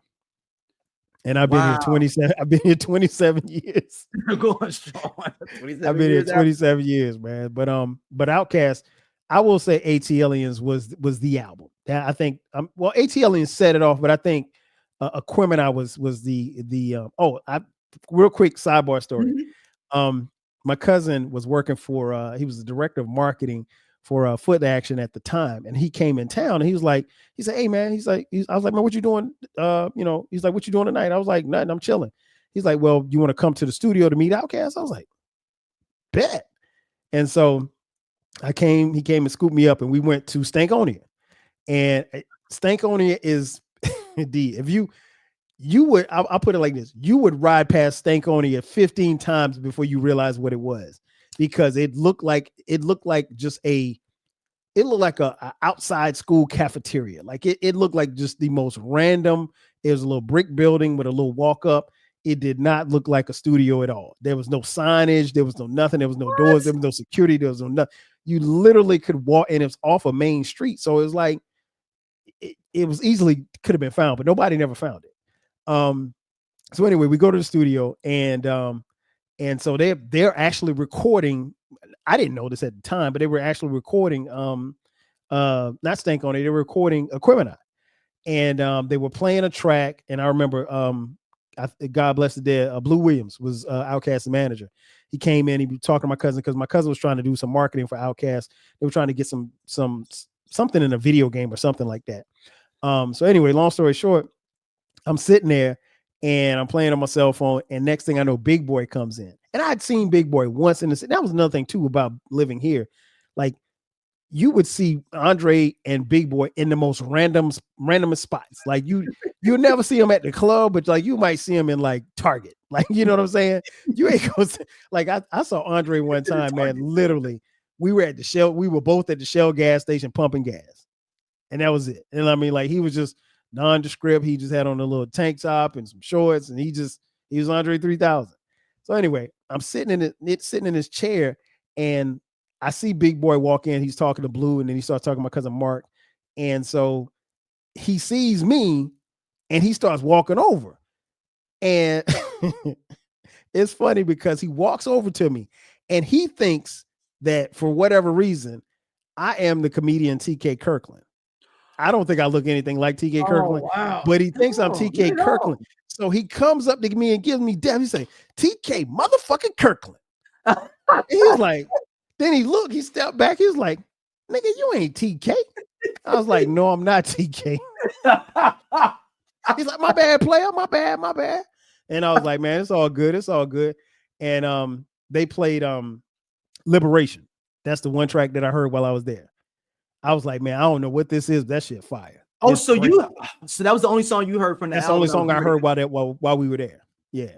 And I've been here 27. I've been here 27 years. Going strong. I've been here 27 years, man. But Outkast, I will say ATLiens was the album. That I think well, ATLiens set it off, but I think Aquemini was the real quick sidebar story. Mm-hmm. My cousin was working for he was the director of marketing for Foot Action at the time, and he came in town and he said, hey man, I was like, man, what you doing? He's like, what you doing tonight? I was like, nothing, I'm chilling. He's like, well, you want to come to the studio to meet Outkast? I was like, bet. And so he came and scooped me up and we went to Stankonia. And Stankonia is if you would, I'll put it like this, you would ride past Stankonia 15 times before you realize what it was, because it looked like a outside school cafeteria. Like it looked like just the most random. It was a little brick building with a little walk up. It did not look like a studio at all. There was no signage. There was no nothing. There was no doors. There was no security. There was no nothing. You literally could walk, and it's off a main street. So it was like, it was easily could have been found, but nobody never found it. So anyway, we go to the studio and so they're actually recording. I didn't know this at the time, but they were actually recording, not Stankonia, they were recording Aquemini. And they were playing a track. And I remember, God bless the dead, Blue Williams was Outkast's manager. He came in, he was talking to my cousin because my cousin was trying to do some marketing for Outkast. They were trying to get something in a video game or something like that. So anyway, long story short, I'm sitting there and I'm playing on my cell phone. And next thing I know, Big Boy comes in. And I'd seen Big Boy once in the city. That was another thing too about living here. Like, you would see Andre and Big Boy in the most randomest spots. Like you'll never see them at the club, but like you might see them in like Target. Like, you know what I'm saying? You ain't gonna like I saw Andre one time, man. Literally, we were both at the Shell gas station pumping gas, and that was it. And I mean, like, he was just nondescript. He just had on a little tank top and some shorts, and he was Andre 3000. So anyway, I'm sitting in his chair, and I see Big Boy walk in. He's talking to Blue, and then he starts talking to my cousin Mark. And so he sees me and he starts walking over. And it's funny because he walks over to me and he thinks that for whatever reason, I am the comedian TK Kirkland. I don't think I look anything like TK Kirkland, but he thinks I'm TK Kirkland. So he comes up to me and gives me death. He say, TK motherfucking Kirkland. He's like, then he stepped back. He was like, nigga, you ain't TK. I was like, no, I'm not TK. He's like, my bad, player, my bad. And I was like, man, it's all good. And they played Liberation. That's the one track that I heard while I was there. I was like, man, I don't know what this is. That shit fire. Oh, so that was the only song you heard from the That's album? That's the only song I heard while we were there. Yeah.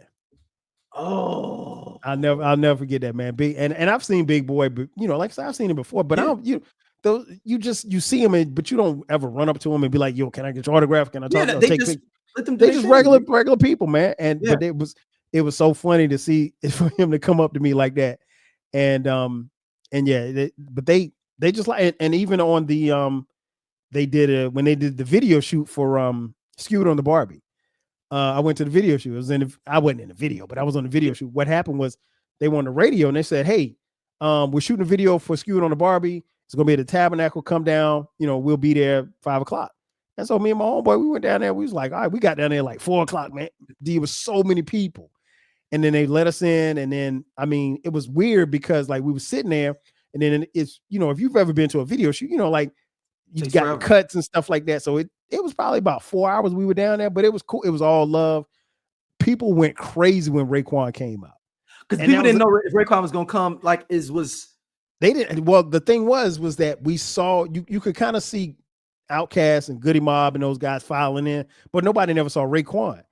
Oh, I'll never forget that, man. And I've seen Big Boy, but like I said, I've seen him before, but you see him, but you don't ever run up to him and be like, yo, can I get your autograph? Can I talk? They just regular people, man. And but it was so funny to see for him to come up to me like that. And they just like, and even on the they did when they did the video shoot for Skewed on the Barbie. I went to the video shoot. I wasn't in the video, but I was on the video shoot. What happened was they were on the radio and they said, hey, we're shooting a video for Skewed on the Barbie. It's going to be at the Tabernacle. Come down. We'll be there 5:00. And so me and my homeboy, we went down there. We was like, all right, we got down there like 4:00, man. There was so many people. And then they let us in. And then, I mean, it was weird because like we were sitting there and then it's, if you've ever been to a video shoot, like you got the cuts and stuff like that. So it was probably about 4 hours we were down there, but it was cool. It was all love. People went crazy when Raekwon came out. Because people didn't know if Raekwon was going to come, they didn't. Well, the thing was that we saw, you could kind of see Outkast and Goody Mob and those guys filing in, but nobody never saw Raekwon.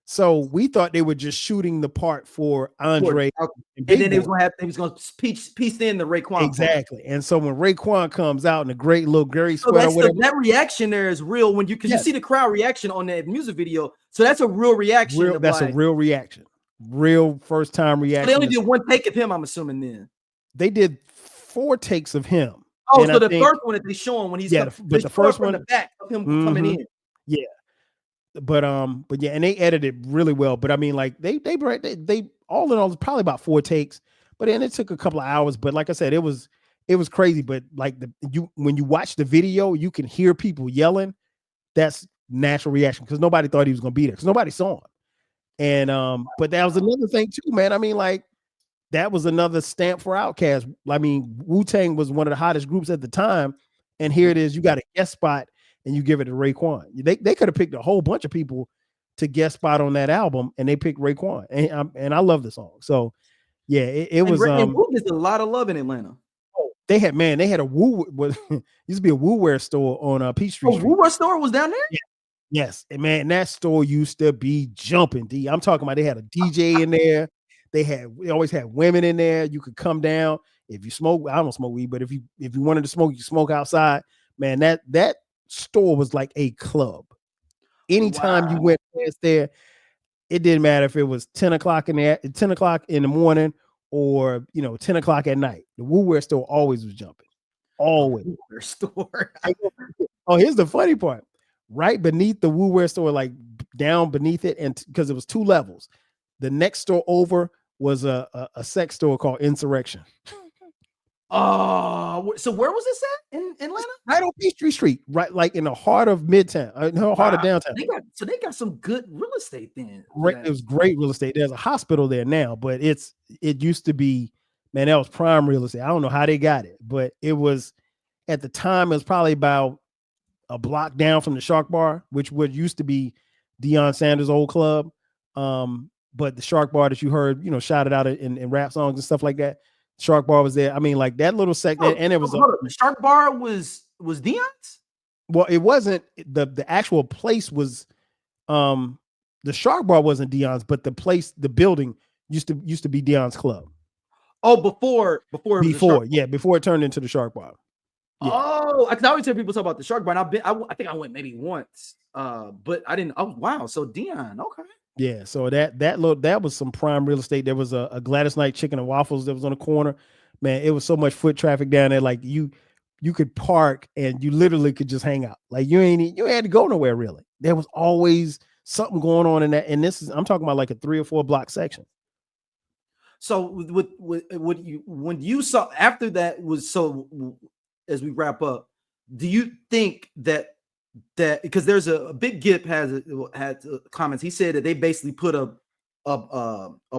So we thought they were just shooting the part for Andre. And then they was going to piece in the Raekwon. Exactly. Part. And so when Raekwon comes out in a great little Gary sweater, that reaction there is real because you see the crowd reaction on that music video. So that's a real reaction. That's a real reaction. Real first time reaction. So they only did one take of him, I'm assuming then. They did 4 takes of him. Oh, and so the first one that they show him when he's but the first one, the back of him coming in. Yeah. But yeah, and they edited really well. But I mean, like they all in all, probably about 4 takes. But then it took a couple of hours. But like I said, it was it was crazy. But like when you watch the video, you can hear people yelling. That's natural reaction because nobody thought he was gonna be there because nobody saw him. And but that was another thing too, man. I mean, like that was another stamp for Outkast. I mean, Wu-Tang was one of the hottest groups at the time, and here it is. You got a guest spot, and you give it to Raekwon. They could have picked a whole bunch of people to guest spot on that album, and they picked Raekwon, and I love the song. So yeah, it was. Wu gets a lot of love in Atlanta. They had a Woo used to be a Woo wear store on Peachtree Street. Woo wear store was down there. Yeah. Yes, and man, that store used to be jumping. D. I'm talking about they had a DJ in there. They always had women in there. You could come down if you smoke. I don't smoke weed, but if you wanted to smoke, you smoke outside. Man, that store was like a club. Anytime you went past there, it didn't matter if it was 10 o'clock in the morning or 10 o'clock at night. The Woo wear store always was jumping. Always. Woo wear store. Oh, here's the funny part. Right beneath the Woo wear store, like down beneath it, and because it was 2 levels. The next store over was a sex store called Insurrection. Oh, so where was this at in Atlanta? Right on Peachtree Street, right, like in the heart of Midtown, heart of downtown. They got some good real estate then. It was great real estate. There's a hospital there now, but it used to be, man, that was prime real estate. I don't know how they got it, but it was at the time. It was probably about a block down from the Shark Bar, which used to be Deion Sanders' old club. But the Shark Bar that you heard, shouted out in rap songs and stuff like that. Shark Bar was there. I mean, like that little segment, and it was the Shark Bar was Deion's. Well, it wasn't. The actual place was, the Shark Bar wasn't Deion's, but the building used to be Deion's club. Oh, before it turned into the Shark Bar. Yeah. Oh, I always hear people talk about the Shark Bar, and I think I went maybe once, but I didn't. Oh, wow. So Deion, okay. Yeah, so that was some prime real estate. There was a Gladys Knight Chicken and Waffles that was on the corner. Man, it was so much foot traffic down there. Like you could park and you literally could just hang out. Like you had to go nowhere really. There was always something going on in that. And I'm talking about like a 3 or 4 block section. So when you saw after that was so, as we wrap up, do you think that because there's a Big Gip had comments, he said that they basically put a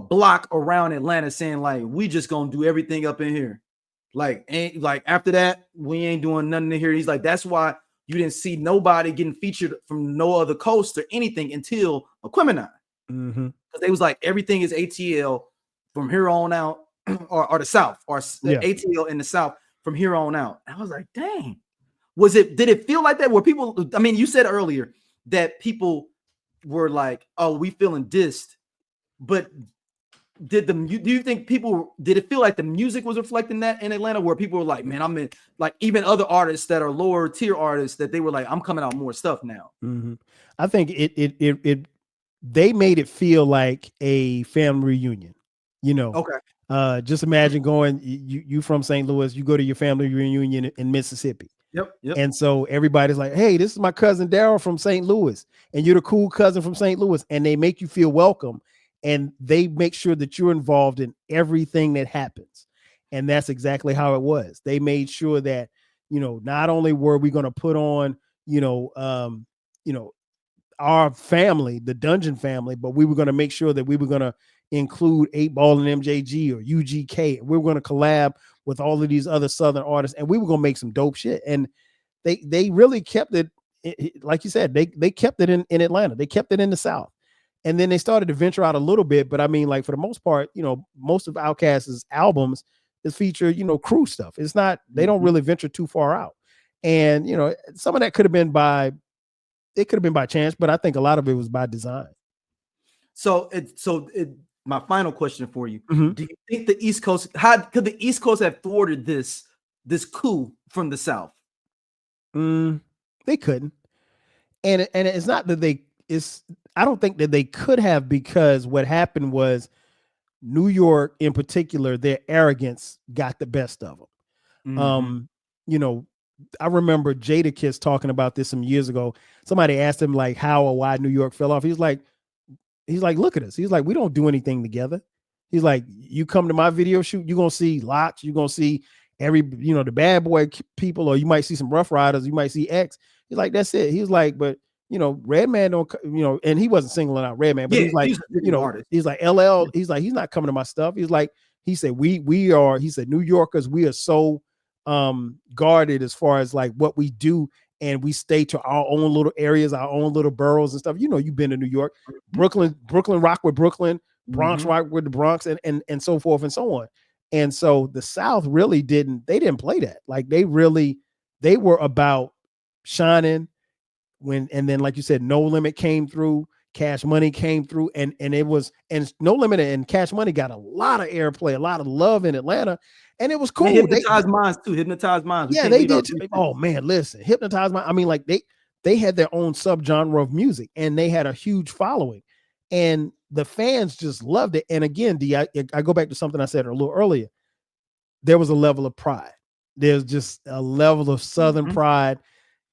block around Atlanta saying like, we just gonna do everything up in here, like after that we ain't doing nothing in here. He's like, that's why you didn't see nobody getting featured from no other coast or anything until Aquemini, because they was like, everything is ATL from here on out, or the South, or ATL in the South from here on out. I was like, dang. Did it feel like that? Where people, I mean, you said earlier that people were like, oh, we feeling dissed, but do you think did it feel like the music was reflecting that in Atlanta, where people were like, man, I'm in, like even other artists that are lower tier artists, that they were like, I'm coming out more stuff now. I think they made it feel like a family reunion, Okay. Just imagine going, you from St. Louis, you go to your family reunion in Mississippi. Yep. And so everybody's like, hey, this is my cousin Daryl from St. Louis, and you're the cool cousin from St. Louis, and they make you feel welcome, and they make sure that you're involved in everything that happens. And that's exactly how it was. They made sure that, not only were we going to put on, our family, the Dungeon family, but we were going to make sure that we were going to include 8 Ball and MJG or UGK. We were going to collab with all of these other Southern artists, and we were going to make some dope shit. And they really kept it, like you said, they kept it in Atlanta. They kept it in the South. And then they started to venture out a little bit. But I mean, like for the most part, most of Outkast's albums is feature, crew stuff. It's not, they don't really venture too far out. And, some of that could have been by chance, but I think a lot of it was by design. So my final question for you: do you think the East Coast? How could the East Coast have thwarted this coup from the South? They couldn't, and it's not that I don't think that they could have, because what happened was New York, in particular, their arrogance got the best of them. I remember Jadakiss talking about this some years ago. Somebody asked him like how or why New York fell off. He's like, look at us. He's like, we don't do anything together. He's like, you come to my video shoot, you're going to see Locks, you're going to see the bad boy people, or you might see some Rough Riders, you might see X. He's like, that's it. He's like, but Redman don't, and he wasn't singling out Redman, but he's like, he's like LL. He's like, he's not coming to my stuff. He's like, he said, we are. He said, New Yorkers, we are so guarded as far as like what we do, and we stay to our own little areas, our own little boroughs and stuff. You've been to New York, Brooklyn rock with Brooklyn, Bronx rock with the Bronx, and so forth and so on. And so the South really didn't play that. Like they were about shining and then like you said, No Limit came through, Cash Money came through, and No Limit and Cash Money got a lot of airplay, a lot of love in Atlanta, and it was cool. Hypnotized Minds too. Hypnotized Minds. Yeah, they did. Oh man, listen, Hypnotized Minds. I mean, like they had their own subgenre of music, and they had a huge following, and the fans just loved it. And again, I go back to something I said a little earlier. There was a level of pride. There's just a level of Southern pride.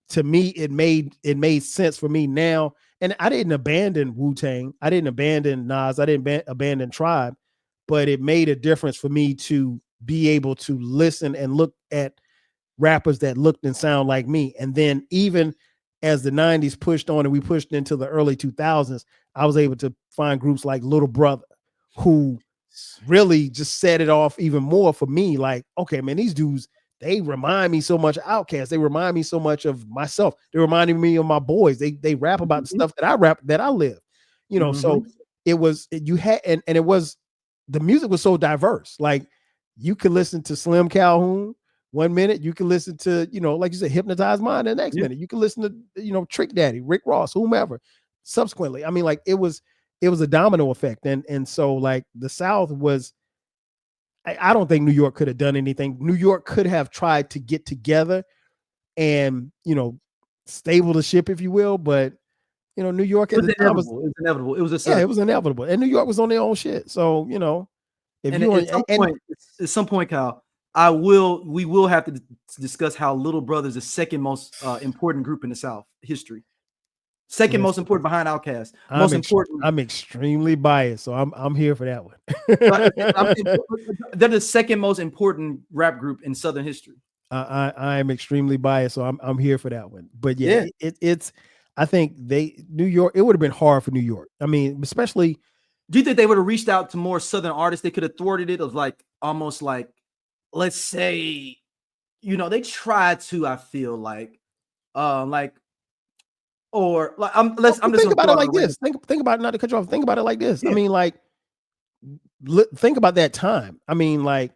To me, it made sense for me now. And I didn't abandon Wu-Tang. I didn't abandon Nas. I didn't abandon Tribe, but it made a difference for me to be able to listen and look at rappers that looked and sound like me. And then even as the 90s pushed on and we pushed into the early 2000s, I was able to find groups like Little Brother, who really just set it off even more for me. Like, okay, man, these dudes, they remind me so much of Outkast. They remind me so much of myself. They reminded me of my boys. They rap about the stuff that I rap, that I live. So it was, and it was, the music was so diverse. Like you could listen to Slim Calhoun 1 minute, you can listen to, like you said, Hypnotized Mind the next minute. You can listen to, Trick Daddy, Rick Ross, whomever. Subsequently, I mean, like it was a domino effect. And so like the South was, I don't think New York could have done anything. New York could have tried to get together and, stable the ship, if you will. But, New York at the time was inevitable. It was it was inevitable. And New York was on their own shit. So, at some point, Kyle, we will have to discuss how Little Brother is the second most important group in the South history. Second most important behind Outkast. I'm extremely biased, so I'm here for that one. They're the second most important rap group in Southern history. I am extremely biased, so I'm here for that one. But yeah. It's I think New York, it would have been hard for New York. I mean, especially. Do you think they would have reached out to more Southern artists? They could have thwarted it of like almost like, let's say, they tried to. I feel like, or like I'm just think about it like this. Think about it, not to cut you off. Think about it like this. Yeah. I mean, like, think about that time. I mean, like,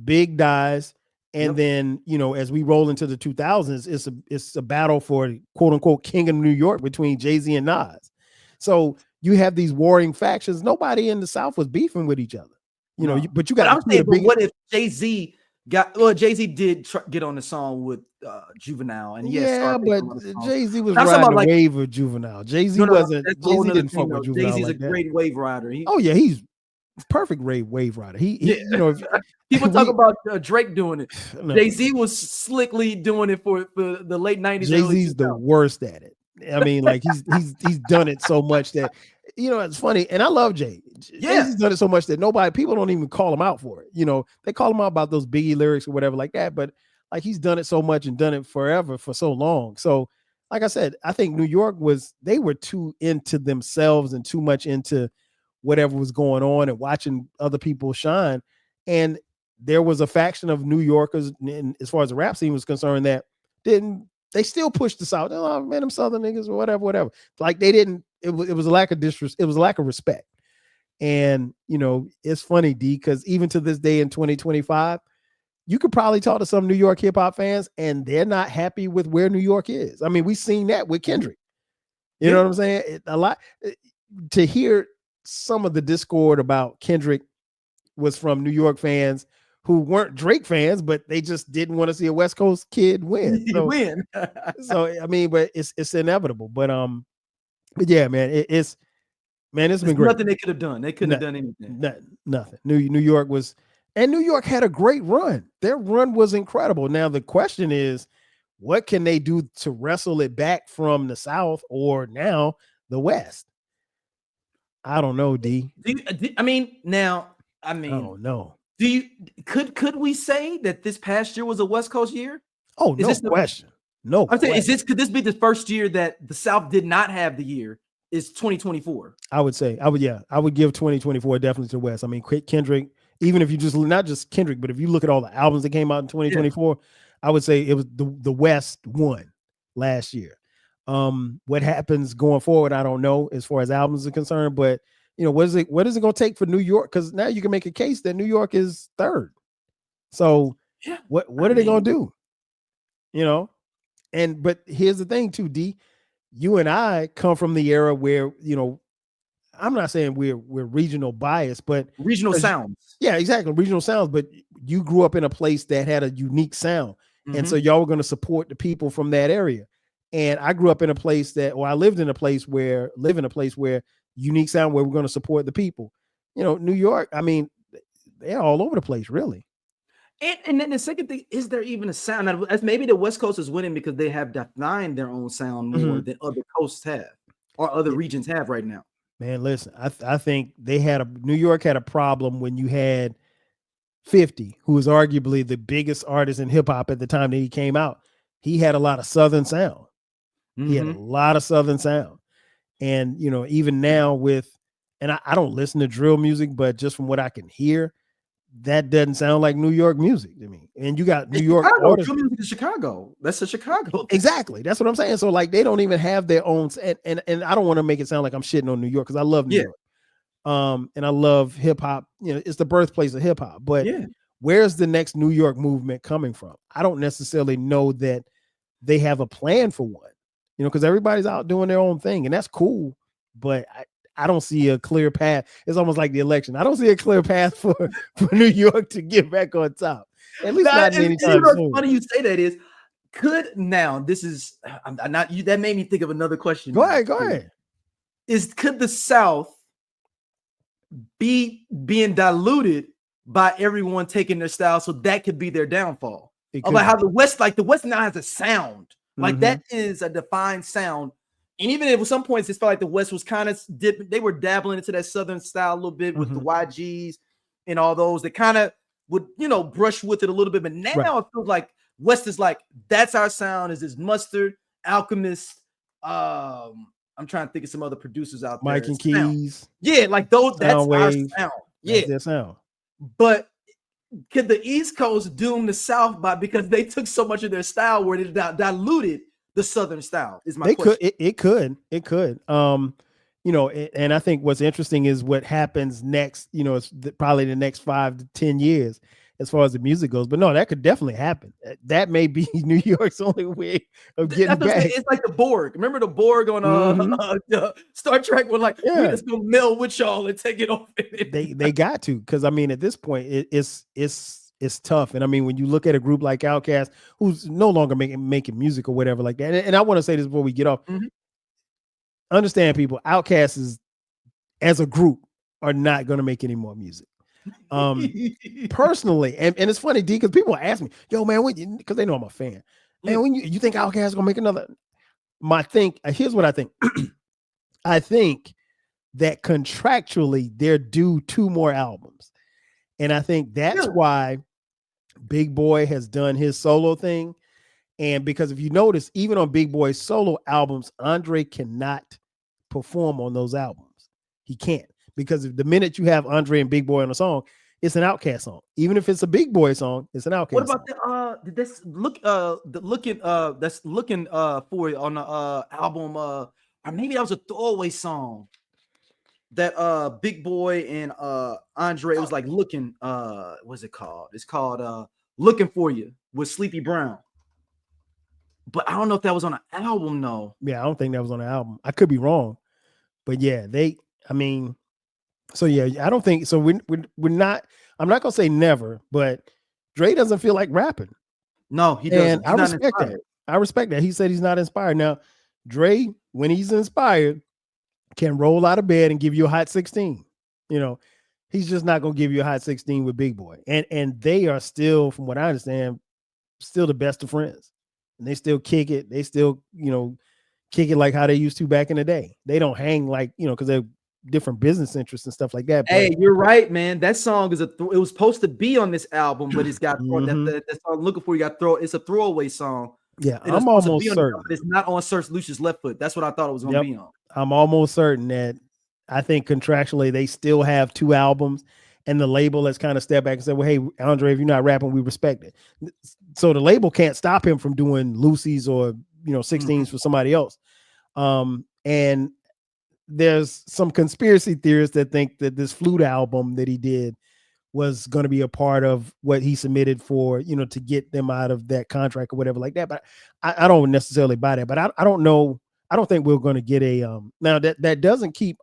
Big dies, and then as we roll into the 2000s, it's a battle for quote unquote king of New York between Jay-Z and Nas. So you have these warring factions. Nobody in the South was beefing with each other, but you got. I'm saying, but what if Jay-Z Jay-Z did get on the song with Juvenile, and but Jay-Z was riding the wave of Juvenile. Jay-Z wasn't. Jay-Z didn't fuck with Juvenile. Jay-Z's a great wave rider. He's perfect wave rider. People talk about Drake doing it. No. Jay-Z was slickly doing it for the late 90s. Jay-Z's the worst at it. I mean, like he's done it so much that it's funny, and I love Jay. Jay-Z's done it so much that people don't even call him out for it. They call him out about those Biggie lyrics or whatever like that, but like he's done it so much and done it forever for so long. So, like I said, I think New York they were too into themselves and too much into whatever was going on and watching other people shine. And there was a faction of New Yorkers, as far as the rap scene was concerned, that they still pushed the South. Oh man, them Southern niggas or whatever. Like they didn't. It was a lack of disrespect. It was a lack of respect. And it's funny, D, because even to this day in 2025, you could probably talk to some New York hip hop fans, and they're not happy with where New York is. I mean, we've seen that with Kendrick. You know what I'm saying? A lot to hear some of the discord about Kendrick was from New York fans who weren't Drake fans, but they just didn't want to see a West Coast kid win. So I mean, but it's inevitable. But yeah, man, it's been great. Nothing they could have done. They couldn't have done anything. Nothing. New York was, and New York had a great run. Their run was incredible. Now the question is, what can they do to wrestle it back from the South or now the West? I don't know, D. I don't know. Could we say that this past year was a West Coast year? Oh, no question. No, I'm saying, could this be the first year that the South did not have the year? Is 2024? I would say, I would give 2024 definitely to the West. I mean, Kendrick, even if you just not just Kendrick, but if you look at all the albums that came out in 2024, I would say it was the West won last year. What happens going forward, I don't know as far as albums are concerned, but what is it going to take for New York? Because now you can make a case that New York is third. So what are they going to do? But here's the thing too, D. You and I come from the era where, I'm not saying we're regional biased, but regional sounds. Yeah, exactly. Regional sounds. But you grew up in a place that had a unique sound. Mm-hmm. And so y'all were going to support the people from that area. And I grew up in a place I live in a place where unique sound, where we're going to support the people. New York, I mean, they're all over the place, really. And then the second thing, is there even a sound? Now, maybe the West Coast is winning because they have defined their own sound more than other coasts have or other regions have right now. Man, listen, I think New York had a problem when you had 50, who was arguably the biggest artist in hip hop at the time that he came out. He had a lot of Southern sound. Mm-hmm. He had a lot of Southern sound. And, even now and I don't listen to drill music, but just from what I can hear, that doesn't sound like New York music to me. And you got New York artists. Drill music is Chicago. That's a Chicago. Exactly. That's what I'm saying. So like they don't even have their own. And I don't want to make it sound like I'm shitting on New York, because I love New York. And I love hip hop. It's the birthplace of hip hop. But where's the next New York movement coming from? I don't necessarily know that they have a plan for one. Because everybody's out doing their own thing, and that's cool. But I don't see a clear path. It's almost like the election. I don't see a clear path for New York to get back on top. At least not anytime soon. Funny you say that is, this is I'm not you. That made me think of another question. Go ahead. Could the South be being diluted by everyone taking their style, so that could be their downfall? About how the West now has a sound. Like that is a defined sound. And even at some points, it felt like the West was kind of dipping. They were dabbling into that Southern style a little bit with the YGs and all those that kind of would, brush with it a little bit. But now it feels like West is like, that's our sound. Is this Mustard, Alchemist? I'm trying to think of some other producers out there. Mike and Keys. Yeah, like those. That's our sound. Yeah, that's their sound. But could the East Coast doom the South because they took so much of their style where it diluted the Southern style? Is my question. It could. And I think what's interesting is what happens next. It's probably the next 5 to 10 years as far as the music goes. But no, that could definitely happen. That may be New York's only way of getting back. It's like the Borg. Remember the Borg on Star Trek? We're like, we're just gonna meld with y'all and take it off. They got to, because I mean, at this point, it's tough. And I mean, when you look at a group like Outkast, who's no longer making music or whatever like that. And I want to say this before we get off. Understand, people, Outkast is, as a group, are not going to make any more music. Personally, and it's funny, D, because people ask me, yo, man, because they know I'm a fan. Man, when you think Outkast is gonna make another? Here's what I think. I think that contractually they're due 2 more albums. And I think that's why Big Boy has done his solo thing. And because if you notice, even on Big Boy's solo albums, Andre cannot perform on those albums. He can't. Because the minute you have Andre and Big Boy on a song, it's an Outkast song. Even if it's a Big Boy song, it's an Outkast. What about that's looking for on the album, or maybe that was a throwaway song that Big Boy and Andre, it was like looking, what's it called? It's called Looking For You with Sleepy Brown. But I don't know if that was on an album, though. Yeah, I don't think that was on an album. I could be wrong. But yeah, so yeah, I don't think so. We're not. I'm not gonna say never, but Dre doesn't feel like rapping. No, he doesn't. I respect that. I respect that. He said he's not inspired. Now, Dre, when he's inspired, can roll out of bed and give you a hot 16. He's just not gonna give you a hot 16 with Big Boy. And they are still, from what I understand, still the best of friends. And they still kick it. They still, kick it like how they used to back in the day. They don't hang like, because they're different business interests and stuff like that. But, hey, you're right, man. That song is it was supposed to be on this album, but it's got that song I'm looking for. You got it's a throwaway song. Yeah, I'm almost certain it's not on Sir Lucius Left Foot. That's what I thought it was going to be on. I'm almost certain that I think contractually they still have 2 albums, and the label has kind of stepped back and said, well, hey, Andre, if you're not rapping, we respect it. So the label can't stop him from doing Lucy's or 16s for somebody else. And there's some conspiracy theorists that think that this flute album that he did was going to be a part of what he submitted for, to get them out of that contract or whatever like that. But I don't necessarily buy that. But I don't know. I don't think we're going to get a now that doesn't keep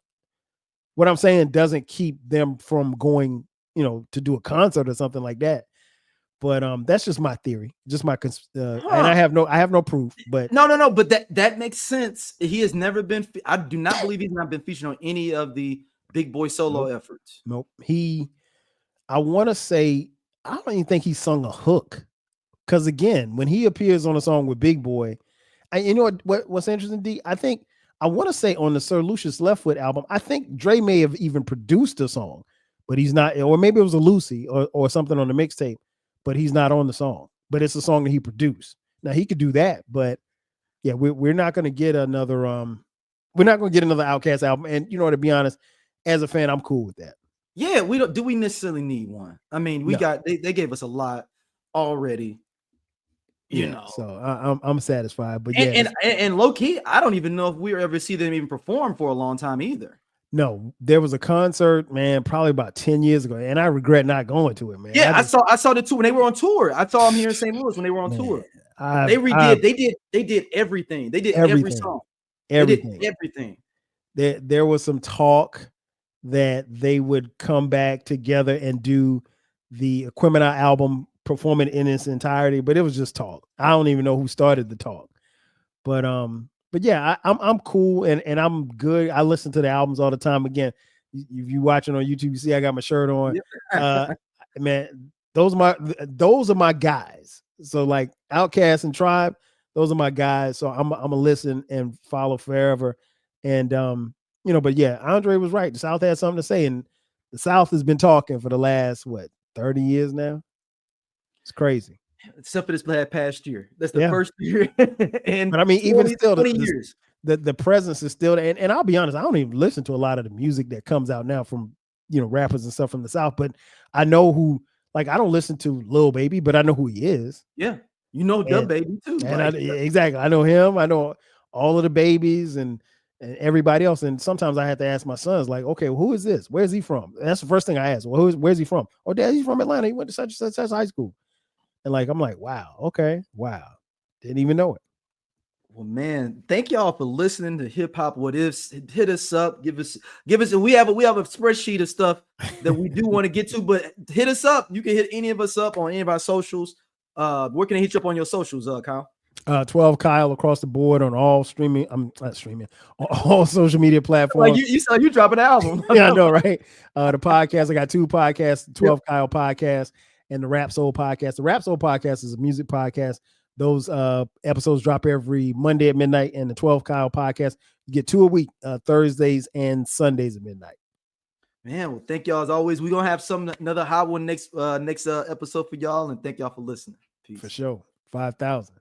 what I'm saying doesn't keep them from going, to do a concert or something like that. But that's just my theory, just my and I have no proof. But no, but that makes sense. He has never been. I do not believe he's not been featured on any of the Big Boy solo efforts. Nope. I want to say I don't even think he sung a hook, because again, when he appears on a song with Big Boy, you know what's interesting, D? I want to say on the Sir Lucius Left Foot album, I think Dre may have even produced a song, but he's not, or maybe it was a Lucy or something on the mixtape, but he's not on the song. But it's a song that he produced. Now he could do that, but yeah, we're not going to get another Outkast album. And to be honest, as a fan, I'm cool with that. Yeah, we don't. Do we necessarily need one? I mean, they gave us a lot already. So I'm satisfied. But and low key, I don't even know if we ever see them even perform for a long time either. No, there was a concert, man, probably about 10 years ago, and I regret not going to it, man. Yeah, I saw the tour when they were on tour. I saw them here in St. Louis when they were on tour. They did everything. They did every song. Everything. They did everything. There was some talk that they would come back together and do the Equimina album, perform it in its entirety, but it was just talk. I don't even know who started the talk. But yeah, I'm cool and I'm good. I listen to the albums all the time. Again, if you watching on YouTube, you see I got my shirt on. Man, those are my guys. So like Outkast and Tribe, those are my guys. So I'm gonna listen and follow forever. And but yeah, Andre was right. The South had something to say, and the South has been talking for the last 30 years now. It's crazy. Except for this past year. That's the first year. But I mean, even still, the presence is still there. And I'll be honest, I don't even listen to a lot of the music that comes out now from rappers and stuff from the South. But I know who. Like, I don't listen to Lil Baby, but I know who he is. Yeah, the Baby too. And exactly, I know him. I know all of the babies and everybody else. And sometimes I have to ask my sons, like, okay, well, who is this? Where's he from? And that's the first thing I ask. Well, where's he from? Oh, Dad, he's from Atlanta. He went to such and such high school. And like, I'm like, wow, okay, wow, didn't even know it. Well, man, thank y'all for listening to Hip Hop What Ifs. Hit us up, give us. We have a spreadsheet of stuff that we do want to get to, but hit us up. You can hit any of us up on any of our socials. Where can I hit you up on your socials, Kyle? 12 Kyle across the board on all streaming. I'm not streaming on all social media platforms. Like you saw you dropping an album. Yeah, I know, right? The podcast, I got 2 podcasts: 12 Kyle podcast and the Rap Soul podcast. The Rap Soul podcast is a music podcast. Those episodes drop every Monday at midnight, and the 12 Kyle podcast, you get 2 a week, Thursdays and Sundays at midnight. Man, well, thank y'all as always. We're gonna have another hot one next episode for y'all, and thank y'all for listening. Peace. For sure. 5,000.